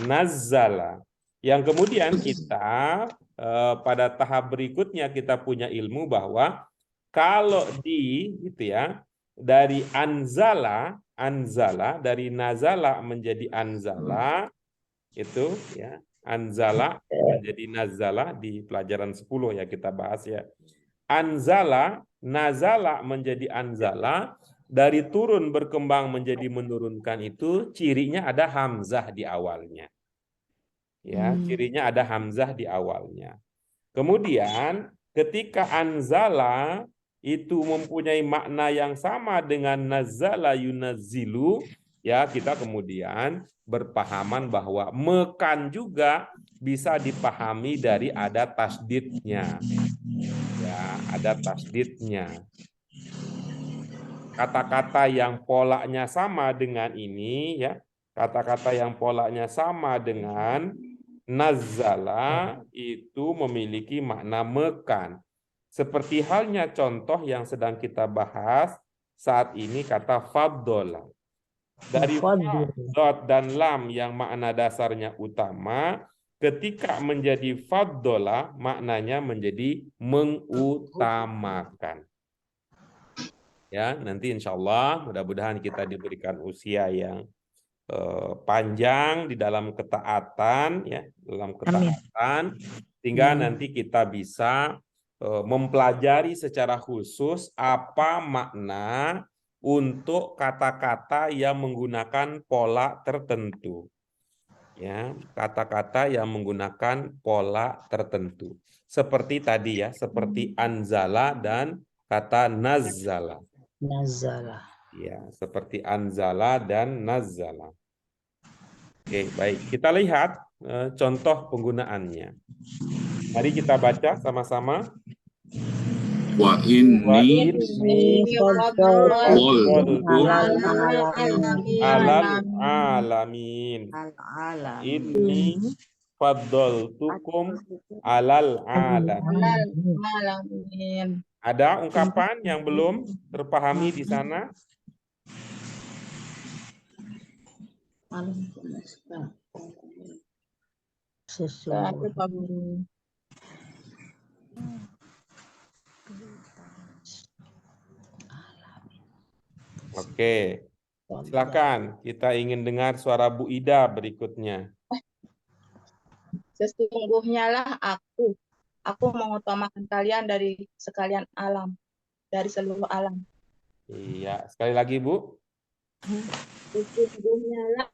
Nazala. Yang kemudian kita pada tahap berikutnya kita punya ilmu bahwa kalau gitu ya, dari anzala dari nazala menjadi anzala itu ya, anzala menjadi nazala di pelajaran 10 ya kita bahas ya. Anzala, nazala menjadi anzala, dari turun berkembang menjadi menurunkan itu cirinya ada hamzah di awalnya. Ya, cirinya ada hamzah di awalnya. Kemudian ketika anzala itu mempunyai makna yang sama dengan nazala yunazzilu, ya kita kemudian berpahaman bahwa mekan juga bisa dipahami dari ada tasdidnya. Ya, ada tasdidnya. Kata-kata yang polanya sama dengan ini ya, kata-kata yang polanya sama dengan nazala itu memiliki makna mekan. Seperti halnya contoh yang sedang kita bahas saat ini kata faddola. Dari dot dan lam yang makna dasarnya utama, ketika menjadi faddola maknanya menjadi mengutamakan. Ya, nanti insya Allah mudah-mudahan kita diberikan usia yang panjang di dalam ketaatan ya, dalam ketaatan sehingga nanti kita bisa mempelajari secara khusus apa makna untuk kata-kata yang menggunakan pola tertentu. Ya, kata-kata yang menggunakan pola tertentu. Seperti tadi ya, seperti anzala dan kata nazzala. Nazala. Ya, seperti anzala dan nazzala. Oke, baik. Kita lihat contoh penggunaannya. Mari kita baca sama-sama. Wa inni alal alamin. Inni faddaltukum alal alamin. Ada ungkapan yang belum terpahami di sana? Oke, silakan. Kita ingin dengar suara Bu Ida berikutnya. Sesungguhnya lah aku mengutamakan kalian dari sekalian alam, dari seluruh alam. Iya, sekali lagi Bu. Sesungguhnya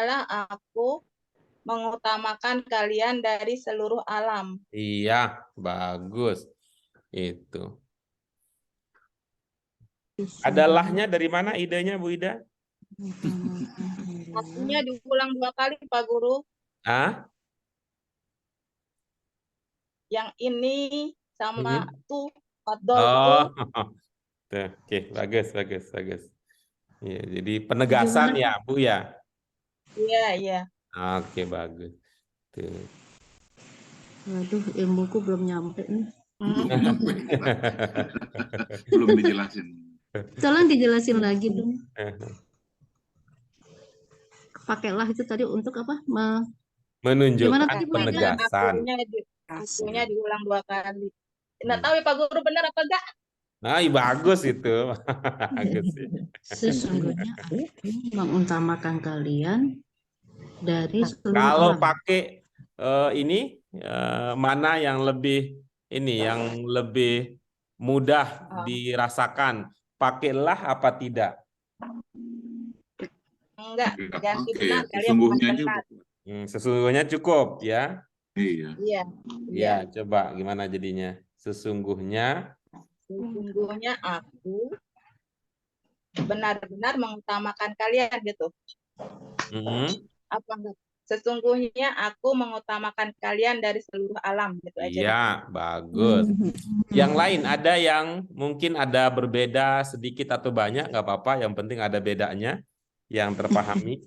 lah aku mengutamakan kalian dari seluruh alam. Iya, bagus. Itu. Ada lahnya dari mana idenya Bu Ida? Artinya diulang 2 kali Pak Guru. Ah? Yang ini sama tuh Oh, oke, bagus. Ya, jadi penegasan ya, Bu ya. Iya. Oke, bagus. Tuh. Waduh, ilmuku belum nyampe nih. Belum dijelasin. Tolong dijelasin lagi dong. Pakailah itu tadi untuk apa? Menunjukkan penegasan. Akunya diulang 2 kali. Nggak tahu ya Pak Guru benar apa enggak? Nah, bagus itu. Bagus. Sesungguhnya aku mengutamakan kalian dari seluruh Kalau alam. pakai ini mana yang lebih yang lebih mudah dirasakan? Pakailah apa tidak? enggak, ganti Oke, benar, kalian bukan sesungguhnya aja benar. Sesungguhnya cukup ya. Iya. Iya, Ya, coba gimana jadinya? Sesungguhnya sesungguhnya aku benar-benar mengutamakan kalian gitu. Apa enggak? Sesungguhnya aku mengutamakan kalian dari seluruh alam gitu aja. iya, bagus. Yang lain ada yang mungkin ada berbeda sedikit atau banyak, nggak apa-apa. Yang penting ada bedanya yang terpahami.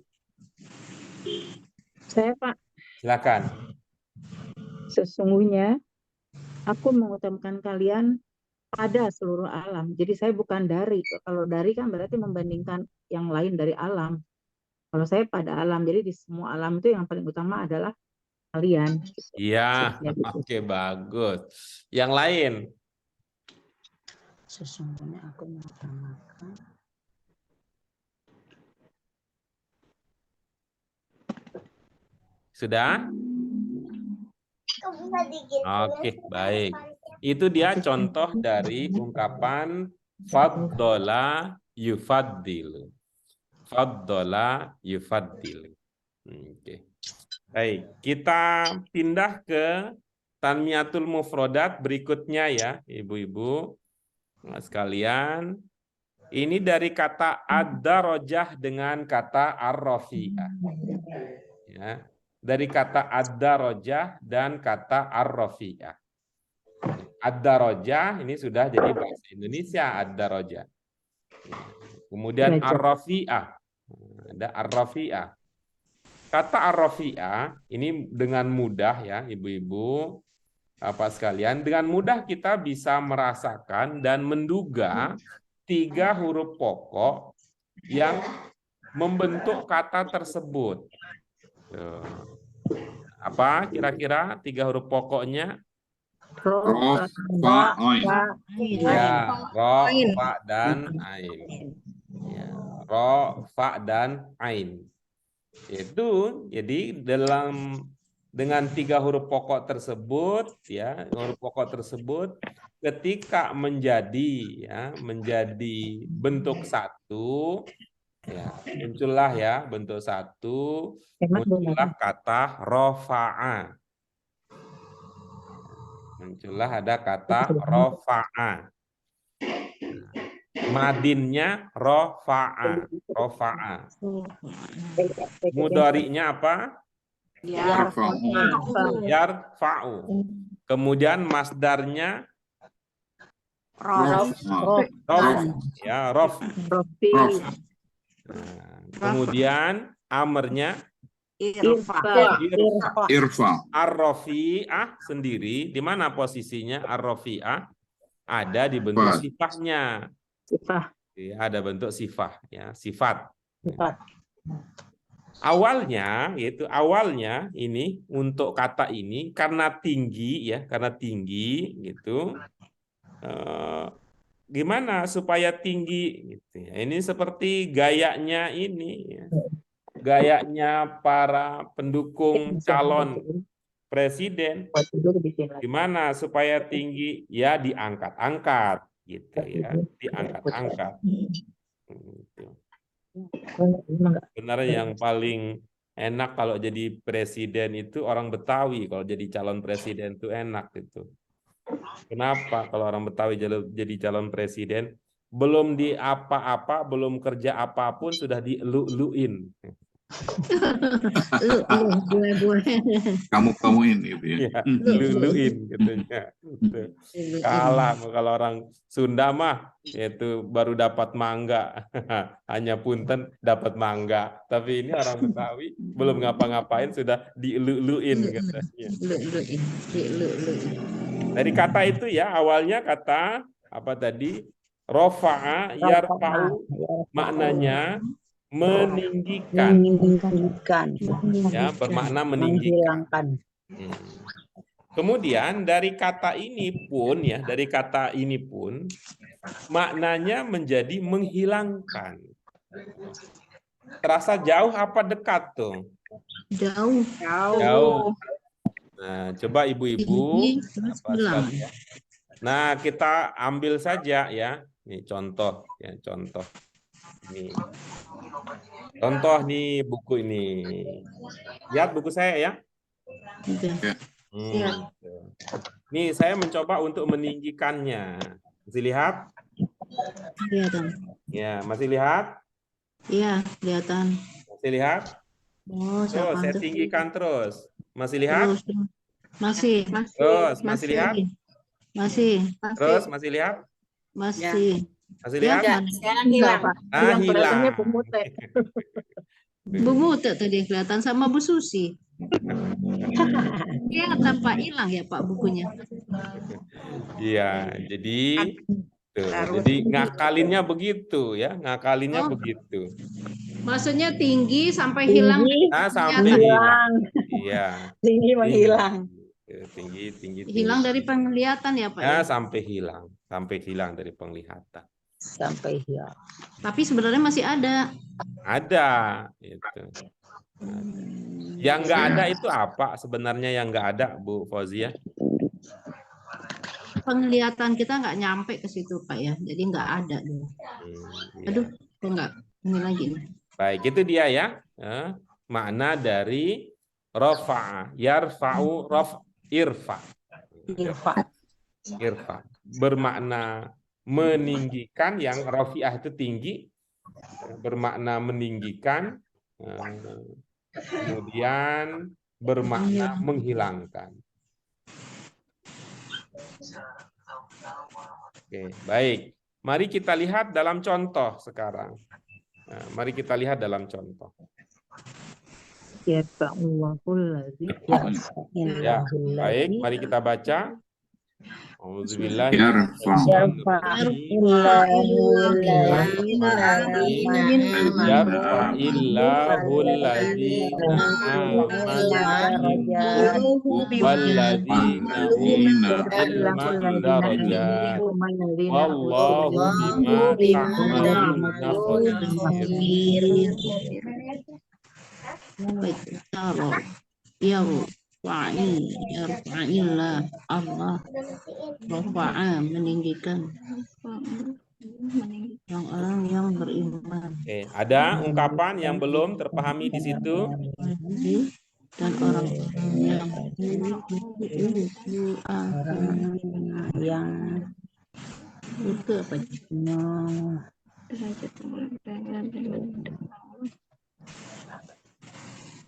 Saya Pak, Silakan. sesungguhnya aku mengutamakan kalian pada seluruh alam. Jadi saya bukan dari. Kalau dari kan berarti membandingkan yang lain dari alam. Kalau saya pada alam, jadi di semua alam itu yang paling utama adalah kalian. Iya, Maksudnya gitu. oke, bagus. Yang lain? Sesungguhnya aku mengutamakan. Sudah? Oke, baik. Itu dia contoh dari ungkapan faddola yufaddilu. Faddola yufaddilu. Oke. Baik, kita pindah ke tanmiyatul mufrodat berikutnya ya, Ibu-ibu sekalian. Ini dari kata ad-darajah dengan kata ar-rafi'ah. Ya, dari kata ad-darajah dan kata ar-rafi'ah. Ad-darajah ini sudah jadi bahasa Indonesia, ad-darajah. Kemudian ar-rafi'ah. Ada ar-rafi'ah. Kata ar-rafi'ah ini dengan mudah ya, Ibu-ibu Bapak sekalian, dengan mudah kita bisa merasakan dan menduga 3 huruf pokok yang membentuk kata tersebut. Apa kira-kira 3 huruf pokoknya? Ro, fa, oin. Ya, ro, fa, dan ain. Ya, ro, fa, dan ain. Itu jadi dengan 3 huruf pokok tersebut ya, huruf pokok tersebut ketika menjadi bentuk satu ya, muncullah bentuk satu, muncullah kata rofa'a. Muncullah ada kata rofa'a. Madinnya rofa'a, rofa'a. Mudhari'nya apa? Yarfa'u. Kemudian masdarnya rof. Ya, rof. Kemudian amarnya Irfa. ar-rafi'ah sendiri di mana posisinya ar-rafi'ah? Ada di bentuk sifahnya. Sifah. Ya, ada bentuk sifah ya, sifat. Awalnya ini untuk kata ini karena tinggi gitu. Gimana supaya tinggi gitu ya. Ini seperti gayanya ini ya. Gayanya para pendukung calon presiden. Gimana supaya tinggi? Ya diangkat-angkat gitu ya, diangkat-angkat. Sebenarnya yang paling enak kalau jadi presiden itu orang Betawi, kalau jadi calon presiden itu enak gitu. Kenapa kalau orang Betawi jadi calon presiden belum di apa-apa, belum kerja apapun sudah dielu-eluin. Kamu-kamuin gitu ya. Ya, luluin katanya. Kalah kalau orang Sunda mah itu baru dapat mangga. Hanya punten dapat mangga. Tapi ini orang Betawi belum ngapa-ngapain sudah dielu-eluin katanya. Dari kata itu ya, awalnya kata apa tadi? Rofa'a yarfa'u, maknanya meninggikan. Ya, bermakna meninggikan. Kemudian dari kata ini pun maknanya menjadi menghilangkan. Terasa jauh apa dekat tuh? Jauh. Nah, coba ibu-ibu. Nah, kita ambil saja ya. Ini contoh ya, contoh. Ini. Contoh nih buku ini. Lihat buku saya ya. Oke. Gitu. Nih saya mencoba untuk meninggikannya. Masih lihat? Kelihatan. Ya, masih lihat? Iya, kelihatan. Masih lihat? Oh, Terus saya pantas. tinggikan terus. Masih lihat? Terus. Masih. Terus masih lihat? Masih. Terus masih lihat? Masih. Masih Ya, lihat? mana? Sekarang hilang. Ah, Yang kelihatannya hilang. pemute. Bu Mute tadi yang kelihatan sama Bu Susi. Iya, tanpa hilang ya Pak bukunya. Iya, jadi ngakalinnya begitu ya, ngakalinnya Oh. begitu. Maksudnya tinggi sampai hilang. Nah, sampai hilang. Iya. Tinggi menghilang. Tinggi. Hilang dari penglihatan ya Pak Ya, ya. sampai hilang dari penglihatan. Sampai hilang. Tapi sebenarnya masih ada. Ada itu. Yang nggak ada itu apa sebenarnya yang nggak ada, Bu Fauzia? Penglihatan kita nggak nyampe ke situ Pak ya. Jadi nggak ada dulu. Iya. Aduh, kok nggak ini lagi nih. Baik, itu dia ya. Makna dari rafa'a, yarfa'u, irfa. Irfa. Bermakna meninggikan, yang rafi'ah itu tinggi, bermakna meninggikan, kemudian bermakna menghilangkan. Oke, baik. Mari kita lihat dalam contoh sekarang. Nah, mari kita lihat dalam contoh. Ya, Allahul Ya, baik. Mari kita baca. Auzubillahi Yarfa'illah Allah rafa'a meninggikan yang orang yang beriman. Oke, ada ungkapan yang belum terpahami di situ? Dan orang yang itu apa?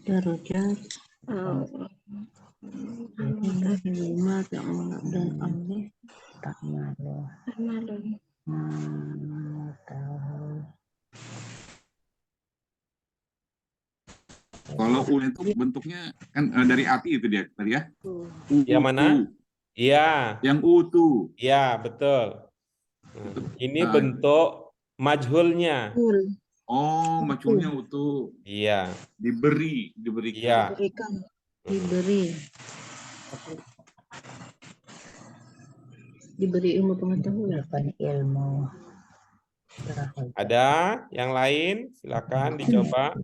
Darajat lima tak dan Allah tak malu. Kalau U itu bentuknya kan dari api itu dia tadi ya. Yang mana? Iya. Yang U tuh. Iya, betul. Ini bentuk majhulnya. Oh, majhulnya utuh. Iya. Diberikan. Iya. Diberi ilmu pengetahuan. Ilmu. Ada yang lain? Silakan dicoba.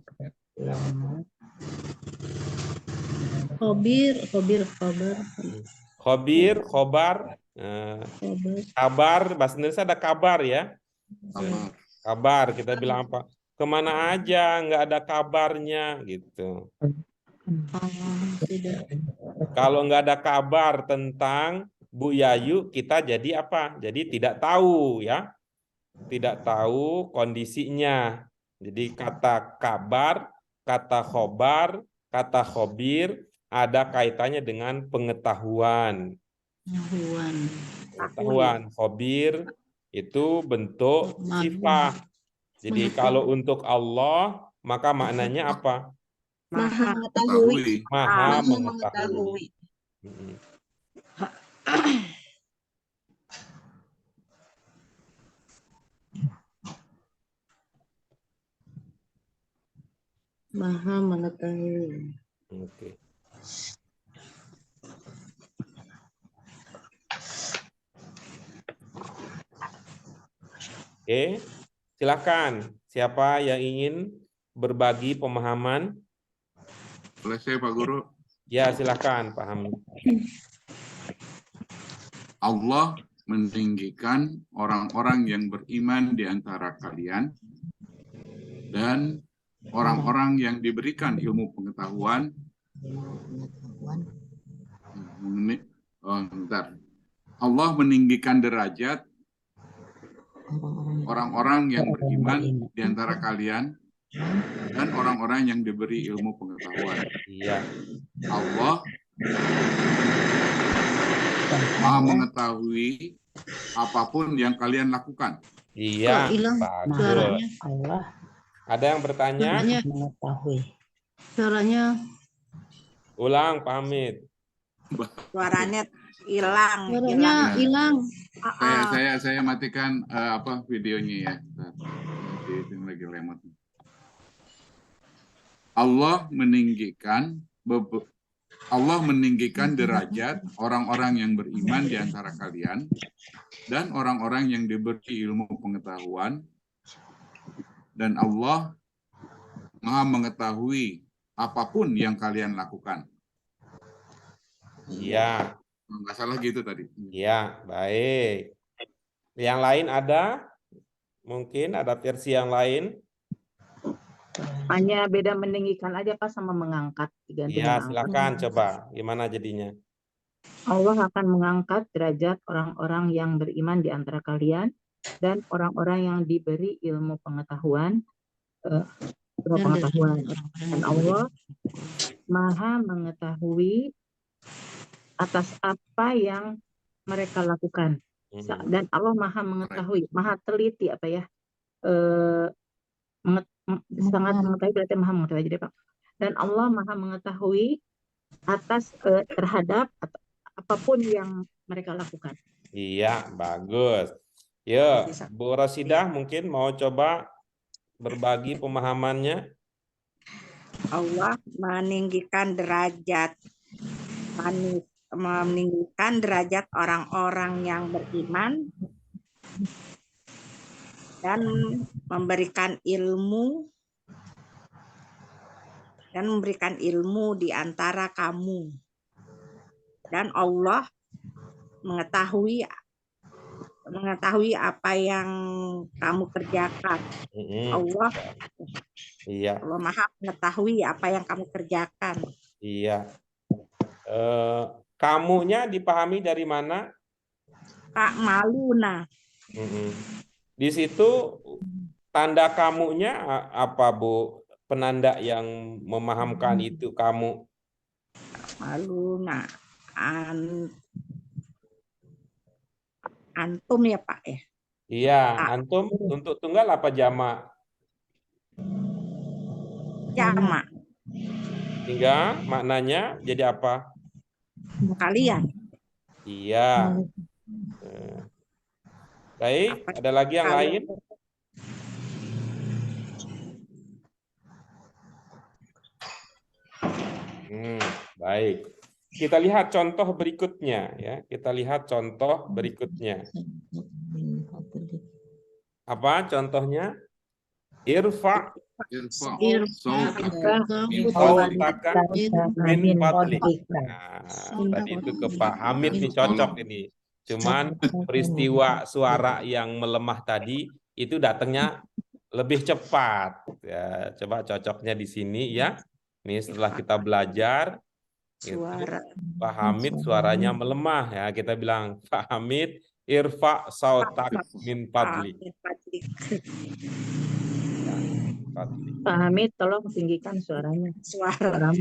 Khobir, khobar. Kabar, bahasa Indonesia ada kabar ya. Kabar, kita bilang apa? Kemana aja, nggak ada kabarnya gitu. Kalau nggak ada kabar tentang Bu Yayu, kita jadi apa? Jadi tidak tahu ya. Tidak tahu kondisinya. Jadi kata kabar, kata khobar, kata khobir ada kaitannya dengan pengetahuan. Pengetahuan. Khobir itu bentuk sifat. Jadi kalau untuk Allah, maka maknanya apa? Maha mengetahui. Maha mengetahui. Maha mengetahui. Oke. Oke, silakan. Siapa yang ingin berbagi pemahaman? Boleh saya, Pak Guru? Ya, silakan, pahami. Allah meninggikan orang-orang yang beriman di antara kalian dan orang-orang yang diberikan ilmu pengetahuan Allah meninggikan derajat orang-orang yang beriman di antara kalian dan orang-orang yang diberi ilmu pengetahuan. Iya. Allah Maha mengetahui apapun yang kalian lakukan. Iya, hilang bagus. suaranya. Allah Ada yang bertanya? Suaranya, mengetahui. suaranya Ulang, Pak Hamid. Suaranya hilang. suaranya hilang. Saya matikan videonya ya. Nanti ini lagi lemot. Allah meninggikan derajat orang-orang yang beriman di antara kalian dan orang-orang yang diberi ilmu pengetahuan, dan Allah Maha mengetahui apapun yang kalian lakukan. Iya. Nggak salah gitu tadi. Iya, baik. Yang lain ada? Mungkin ada versi yang lain? Hanya beda meninggikan aja Pak sama mengangkat. Diganti Iya, mengangkat. silakan coba. Gimana jadinya? Allah akan mengangkat derajat orang-orang yang beriman di antara kalian dan orang-orang yang diberi ilmu pengetahuan. Dan Allah Maha mengetahui atas apa yang mereka lakukan. Dan Allah Maha mengetahui, Maha teliti sangat mengetahui, berarti Maha mengetahui. Jadi Pak, dan Allah Maha mengetahui atas terhadap apapun yang mereka lakukan. Iya, bagus. Yuk, Bu Rosidah mungkin mau coba berbagi pemahamannya. Allah meninggikan derajat orang-orang yang beriman dan memberikan ilmu di antara kamu, dan Allah mengetahui apa yang kamu kerjakan. Allah Maha mengetahui apa yang kamu kerjakan. Iya. Kamunya dipahami dari mana? Kak Maluna. Di situ tanda kamunya apa, Bu? Penanda yang memahamkan itu kamu. Maluna. Antum ya Pak ya? Iya, antum untuk tunggal apa jamak? Jamak. Hingga maknanya jadi apa? Kalian. Iya. Baik, ada lagi yang lain? Baik. Kita lihat contoh berikutnya ya. Kita lihat contoh berikutnya. Apa contohnya? Irfa min fadlik. Nah, tadi itu ke Pak Hamid nih cocok ini. Cuman peristiwa suara yang melemah tadi itu datangnya lebih cepat. Ya, coba cocoknya di sini ya. Nih setelah kita belajar Suara. Pak Hamid suaranya melemah ya. Kita bilang Pak Hamid irfa sautak min fadlik. Pak Hamid tolong tinggikan suaranya. Suara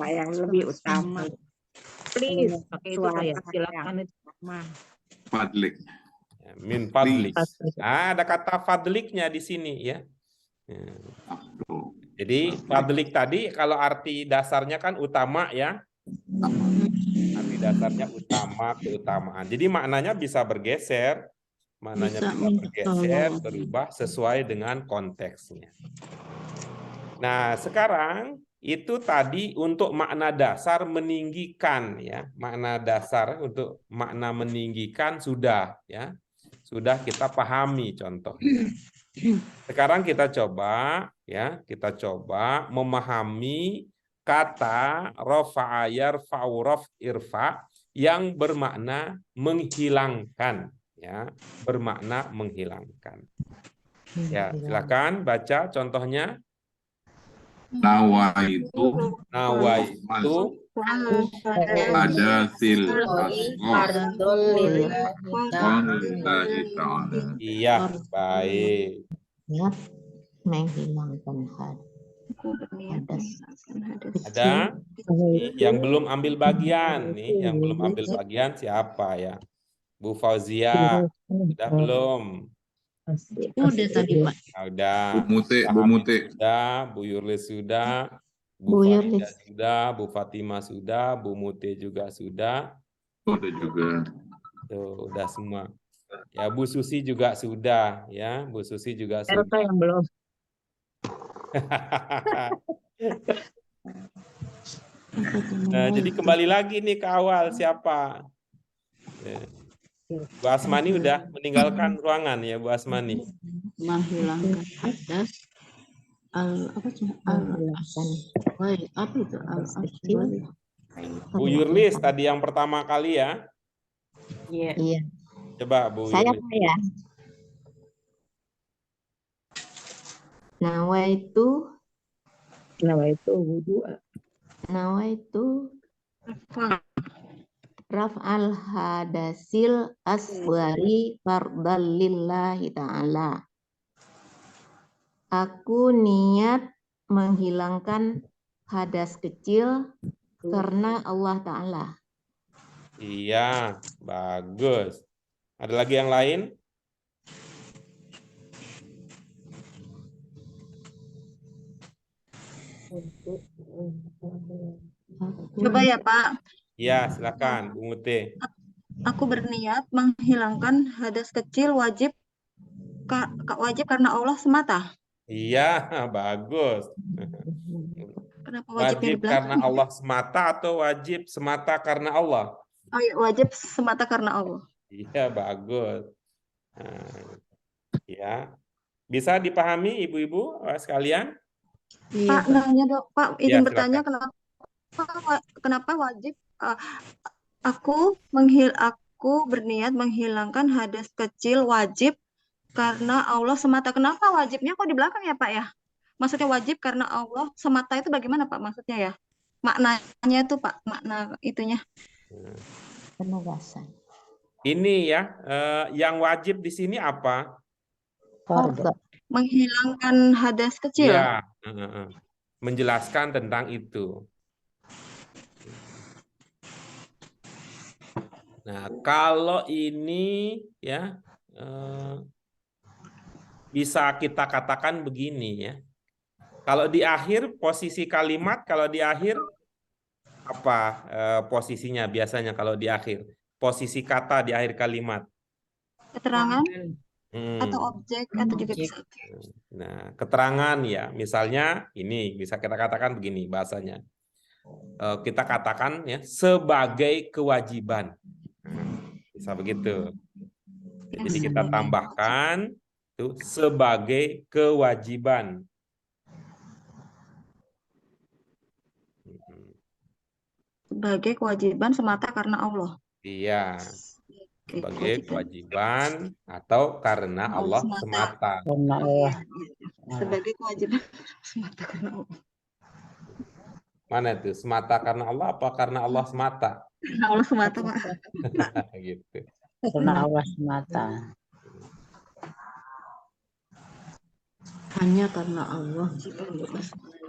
yang lebih utama. Please, pakai itu saya. Silakan itu. Fadlik. Min fadlik. Ada kata fadliknya di sini ya. Jadi fadlik tadi kalau arti dasarnya kan utama ya. Arti dasarnya utama, keutamaan. Jadi maknanya bisa bergeser. Maknanya bisa bergeser, berubah sesuai dengan konteksnya. Nah, sekarang itu tadi untuk makna dasar meninggikan ya. Makna dasar untuk makna meninggikan sudah ya. Sudah kita pahami contohnya. Sekarang kita coba ya, kita coba memahami kata rafa'a yarfa'u irfa yang bermakna menghilangkan ya, bermakna menghilangkan. Ya, silakan baca contohnya. Nawaitu Nawaitu ada sil Fardol lillahi ta'ala. lillahi ta'ala. Iya, baik. Niat menghilangkan Aku berniat hadas menghilangkan hadas. Ada nih, yang belum ambil bagian nih, yang belum ambil bagian siapa ya? Bu Fauzia, sudah belum? Udah tadi Pak. Nah, udah. Bu Hamid Mute. sudah, Bu Yurlis sudah, Bu Bu Farida Yurlis. sudah, Bu Fatimah sudah, Bu Mute juga sudah. Ada juga. Tuh, udah semua. Ya, Bu Susi juga sudah, ya. Bu Susi juga sudah. RK yang belum. Nah, jadi kembali lagi nih ke awal siapa? Ya. Bu Asmani udah meninggalkan ruangan ya, Bu Asmani. Menghilangkan hadas apa itu aswari. Bu Yurlis tadi yang pertama kali ya. Iya. Coba Bu Saya Yurlis. ya. Nawaitu wudu. raf'al hadasil aswari fardal lillahi ta'ala. Aku niat menghilangkan hadas kecil karena Allah Ta'ala. Iya, bagus. Ada lagi yang lain? Coba ya Pak, Ya, silakan Bu Mute. aku berniat menghilangkan hadas kecil wajib karena Allah semata. Iya, bagus. Kenapa wajibnya di Wajib belakang? karena Allah semata atau wajib semata karena Allah? Oh, iya, wajib semata karena Allah. Iya, bagus. Nah, ya. Bisa dipahami Ibu-ibu sekalian? Pak, nanya dong, Pak, Ya, izin bertanya kenapa wajib aku berniat menghilangkan hadas kecil wajib karena Allah semata. Kenapa wajibnya kok di belakang ya Pak ya? Maksudnya wajib karena Allah semata itu bagaimana Pak maksudnya ya? Maknanya itu Pak, makna itunya. Penugasan. Ini ya, yang wajib di sini apa? Menghilangkan hadas kecil. Ya, menjelaskan tentang itu. Nah, kalau ini ya bisa kita katakan begini ya. Kalau di akhir posisi kalimat, kalau di akhir apa posisinya biasanya kalau di akhir? Posisi kata di akhir kalimat. Keterangan atau objek atau juga bisa. Nah, keterangan ya, misalnya ini bisa kita katakan begini bahasanya. Kita katakan ya sebagai kewajiban. Bisa begitu. Jadi kita tambahkan itu sebagai kewajiban. Sebagai kewajiban semata karena Allah. Iya. Sebagai kewajiban atau karena Allah semata. Karena Allah. Sebagai kewajiban semata karena Allah. Mana itu? Semata karena Allah apa karena Allah semata? Karena Allah semata, Pak. Gitu. Karena Allah semata. Hanya karena Allah.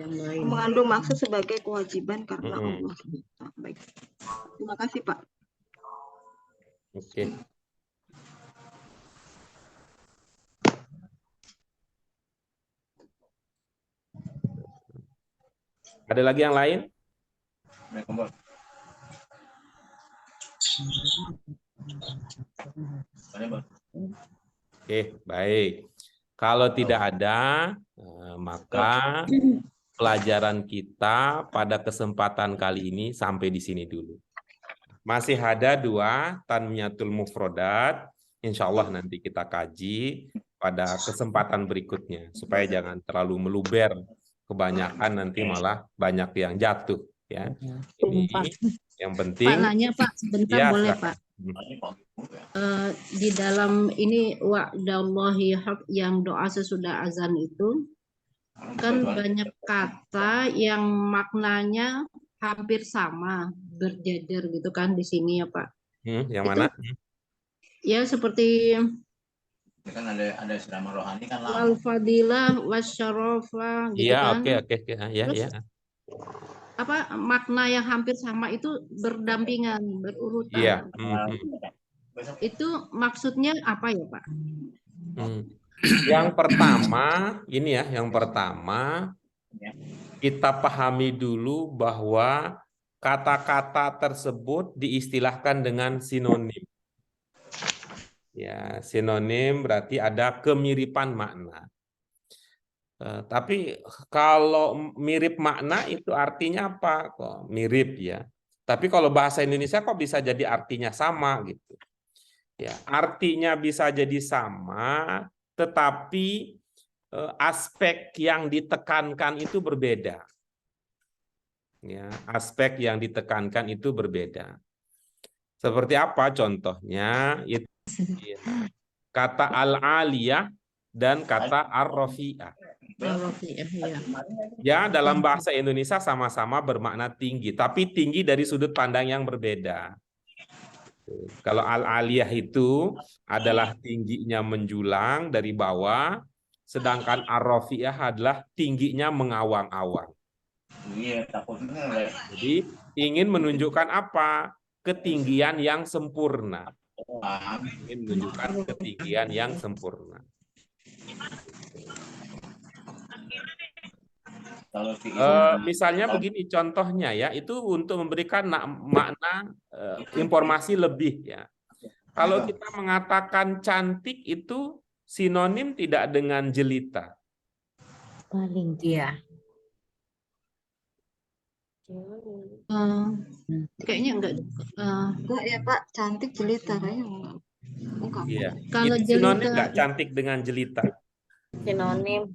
Yang lain. Mengandung maksud sebagai kewajiban karena Allah semata. Baik. Terima kasih, Pak. Oke. Ada lagi yang lain? Oke, baik. Kalau tidak ada, maka pelajaran kita pada kesempatan kali ini sampai di sini dulu. Masih ada 2 tanmiyatul mufrodat. Insya Allah nanti kita kaji pada kesempatan berikutnya supaya jangan terlalu meluber kebanyakan nanti malah banyak yang jatuh ya. Ini Yang Pak penting, nanya Pak, sebentar ya boleh silakan. Pak. Di dalam ini wa'dallahi haq yang doa sesudah azan itu kan banyak kata yang maknanya hampir sama, berjejer gitu kan di sini ya Pak. Yang Itu mana? ya seperti Kan ada ceramah rohani kan lama. wal fadilah wasyarafa gitu Iya, kan. oke, ya, Terus ya. apa makna yang hampir sama itu berdampingan, berurutan. Iya. Itu maksudnya apa ya Pak? Yang pertama, ini ya, yang pertama kita pahami dulu bahwa kata-kata tersebut diistilahkan dengan sinonim. Ya, sinonim berarti ada kemiripan makna. Tapi kalau mirip makna itu artinya apa? Kok mirip ya. Tapi kalau bahasa Indonesia kok bisa jadi artinya sama gitu. Ya, artinya bisa jadi sama, tetapi aspek yang ditekankan itu berbeda. Ya, aspek yang ditekankan itu berbeda. Seperti apa contohnya? Itu kata al-aliyah dan kata ar-rafi'ah. Ya, dalam bahasa Indonesia sama-sama bermakna tinggi, tapi tinggi dari sudut pandang yang berbeda. Kalau al-aliyah itu adalah tingginya menjulang dari bawah, sedangkan ar-rafi'ah adalah tingginya mengawang-awang. Jadi ingin menunjukkan apa? Ketinggian yang sempurna. Ingin menunjukkan ketinggian yang sempurna. Misalnya begini contohnya ya, itu untuk memberikan makna informasi lebih ya. Kalau kita mengatakan cantik itu sinonim tidak dengan jelita. Paling iya. Kayaknya enggak. Enggak ya Pak, cantik jelita kayaknya enggak. Iya. Kalau Itu sinonim enggak cantik dengan jelita? Sinonim.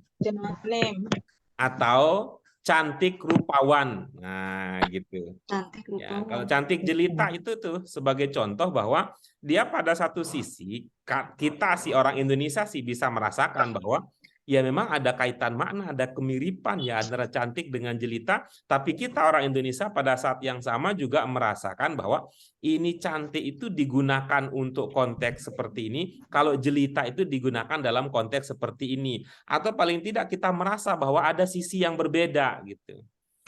Atau cantik rupawan. Nah, gitu. Cantik rupawan. Ya, kalau cantik jelita itu tuh sebagai contoh bahwa dia pada satu sisi kita si orang Indonesia sih bisa merasakan bahwa ya memang ada kaitan makna, ada kemiripan ya antara cantik dengan jelita, tapi kita orang Indonesia pada saat yang sama juga merasakan bahwa ini cantik itu digunakan untuk konteks seperti ini, kalau jelita itu digunakan dalam konteks seperti ini, atau paling tidak kita merasa bahwa ada sisi yang berbeda gitu.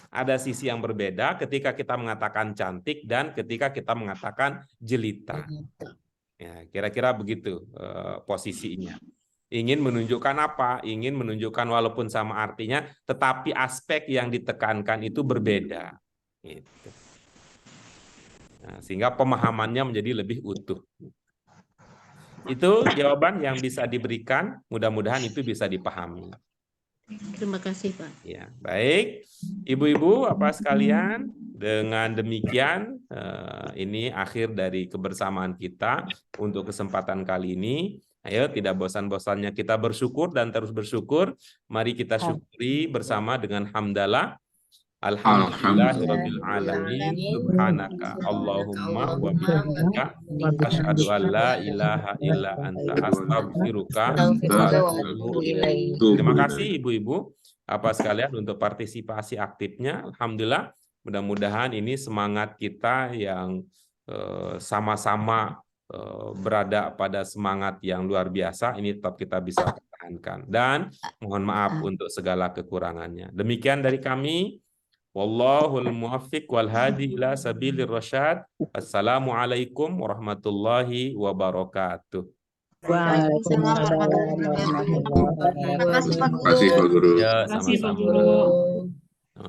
Ada sisi yang berbeda ketika kita mengatakan cantik dan ketika kita mengatakan jelita. Ya, kira-kira begitu posisinya. Ingin menunjukkan apa? Ingin menunjukkan walaupun sama artinya, tetapi aspek yang ditekankan itu berbeda. Gitu. Nah, sehingga pemahamannya menjadi lebih utuh. Itu jawaban yang bisa diberikan. Mudah-mudahan itu bisa dipahami. Terima kasih Pak. Ya, baik. Ibu-ibu, Bapak sekalian, dengan demikian ini akhir dari kebersamaan kita untuk kesempatan kali ini. Ayo, tidak bosan-bosannya kita bersyukur dan terus bersyukur. Mari kita syukuri bersama dengan hamdalah. Alhamdulillahirabbil alamin. Subhanaka Allahumma wa bihamdika asyhadu an la ilaha illa anta astaghfiruka wa atubu ilaik. Terima kasih Ibu-ibu apa sekalian untuk partisipasi aktifnya. Alhamdulillah, mudah-mudahan ini semangat kita yang sama-sama berada pada semangat yang luar biasa ini tetap kita bisa pertahankan, dan mohon maaf untuk segala kekurangannya. Demikian dari kami. Wallahul muwaffiq wal hadi ila sabilir rasyad. Assalamualaikum warahmatullahi wabarakatuh. Waalaikumsalam warahmatullahi wabarakatuh. Terima kasih Pak Guru. Ya, sama-sama.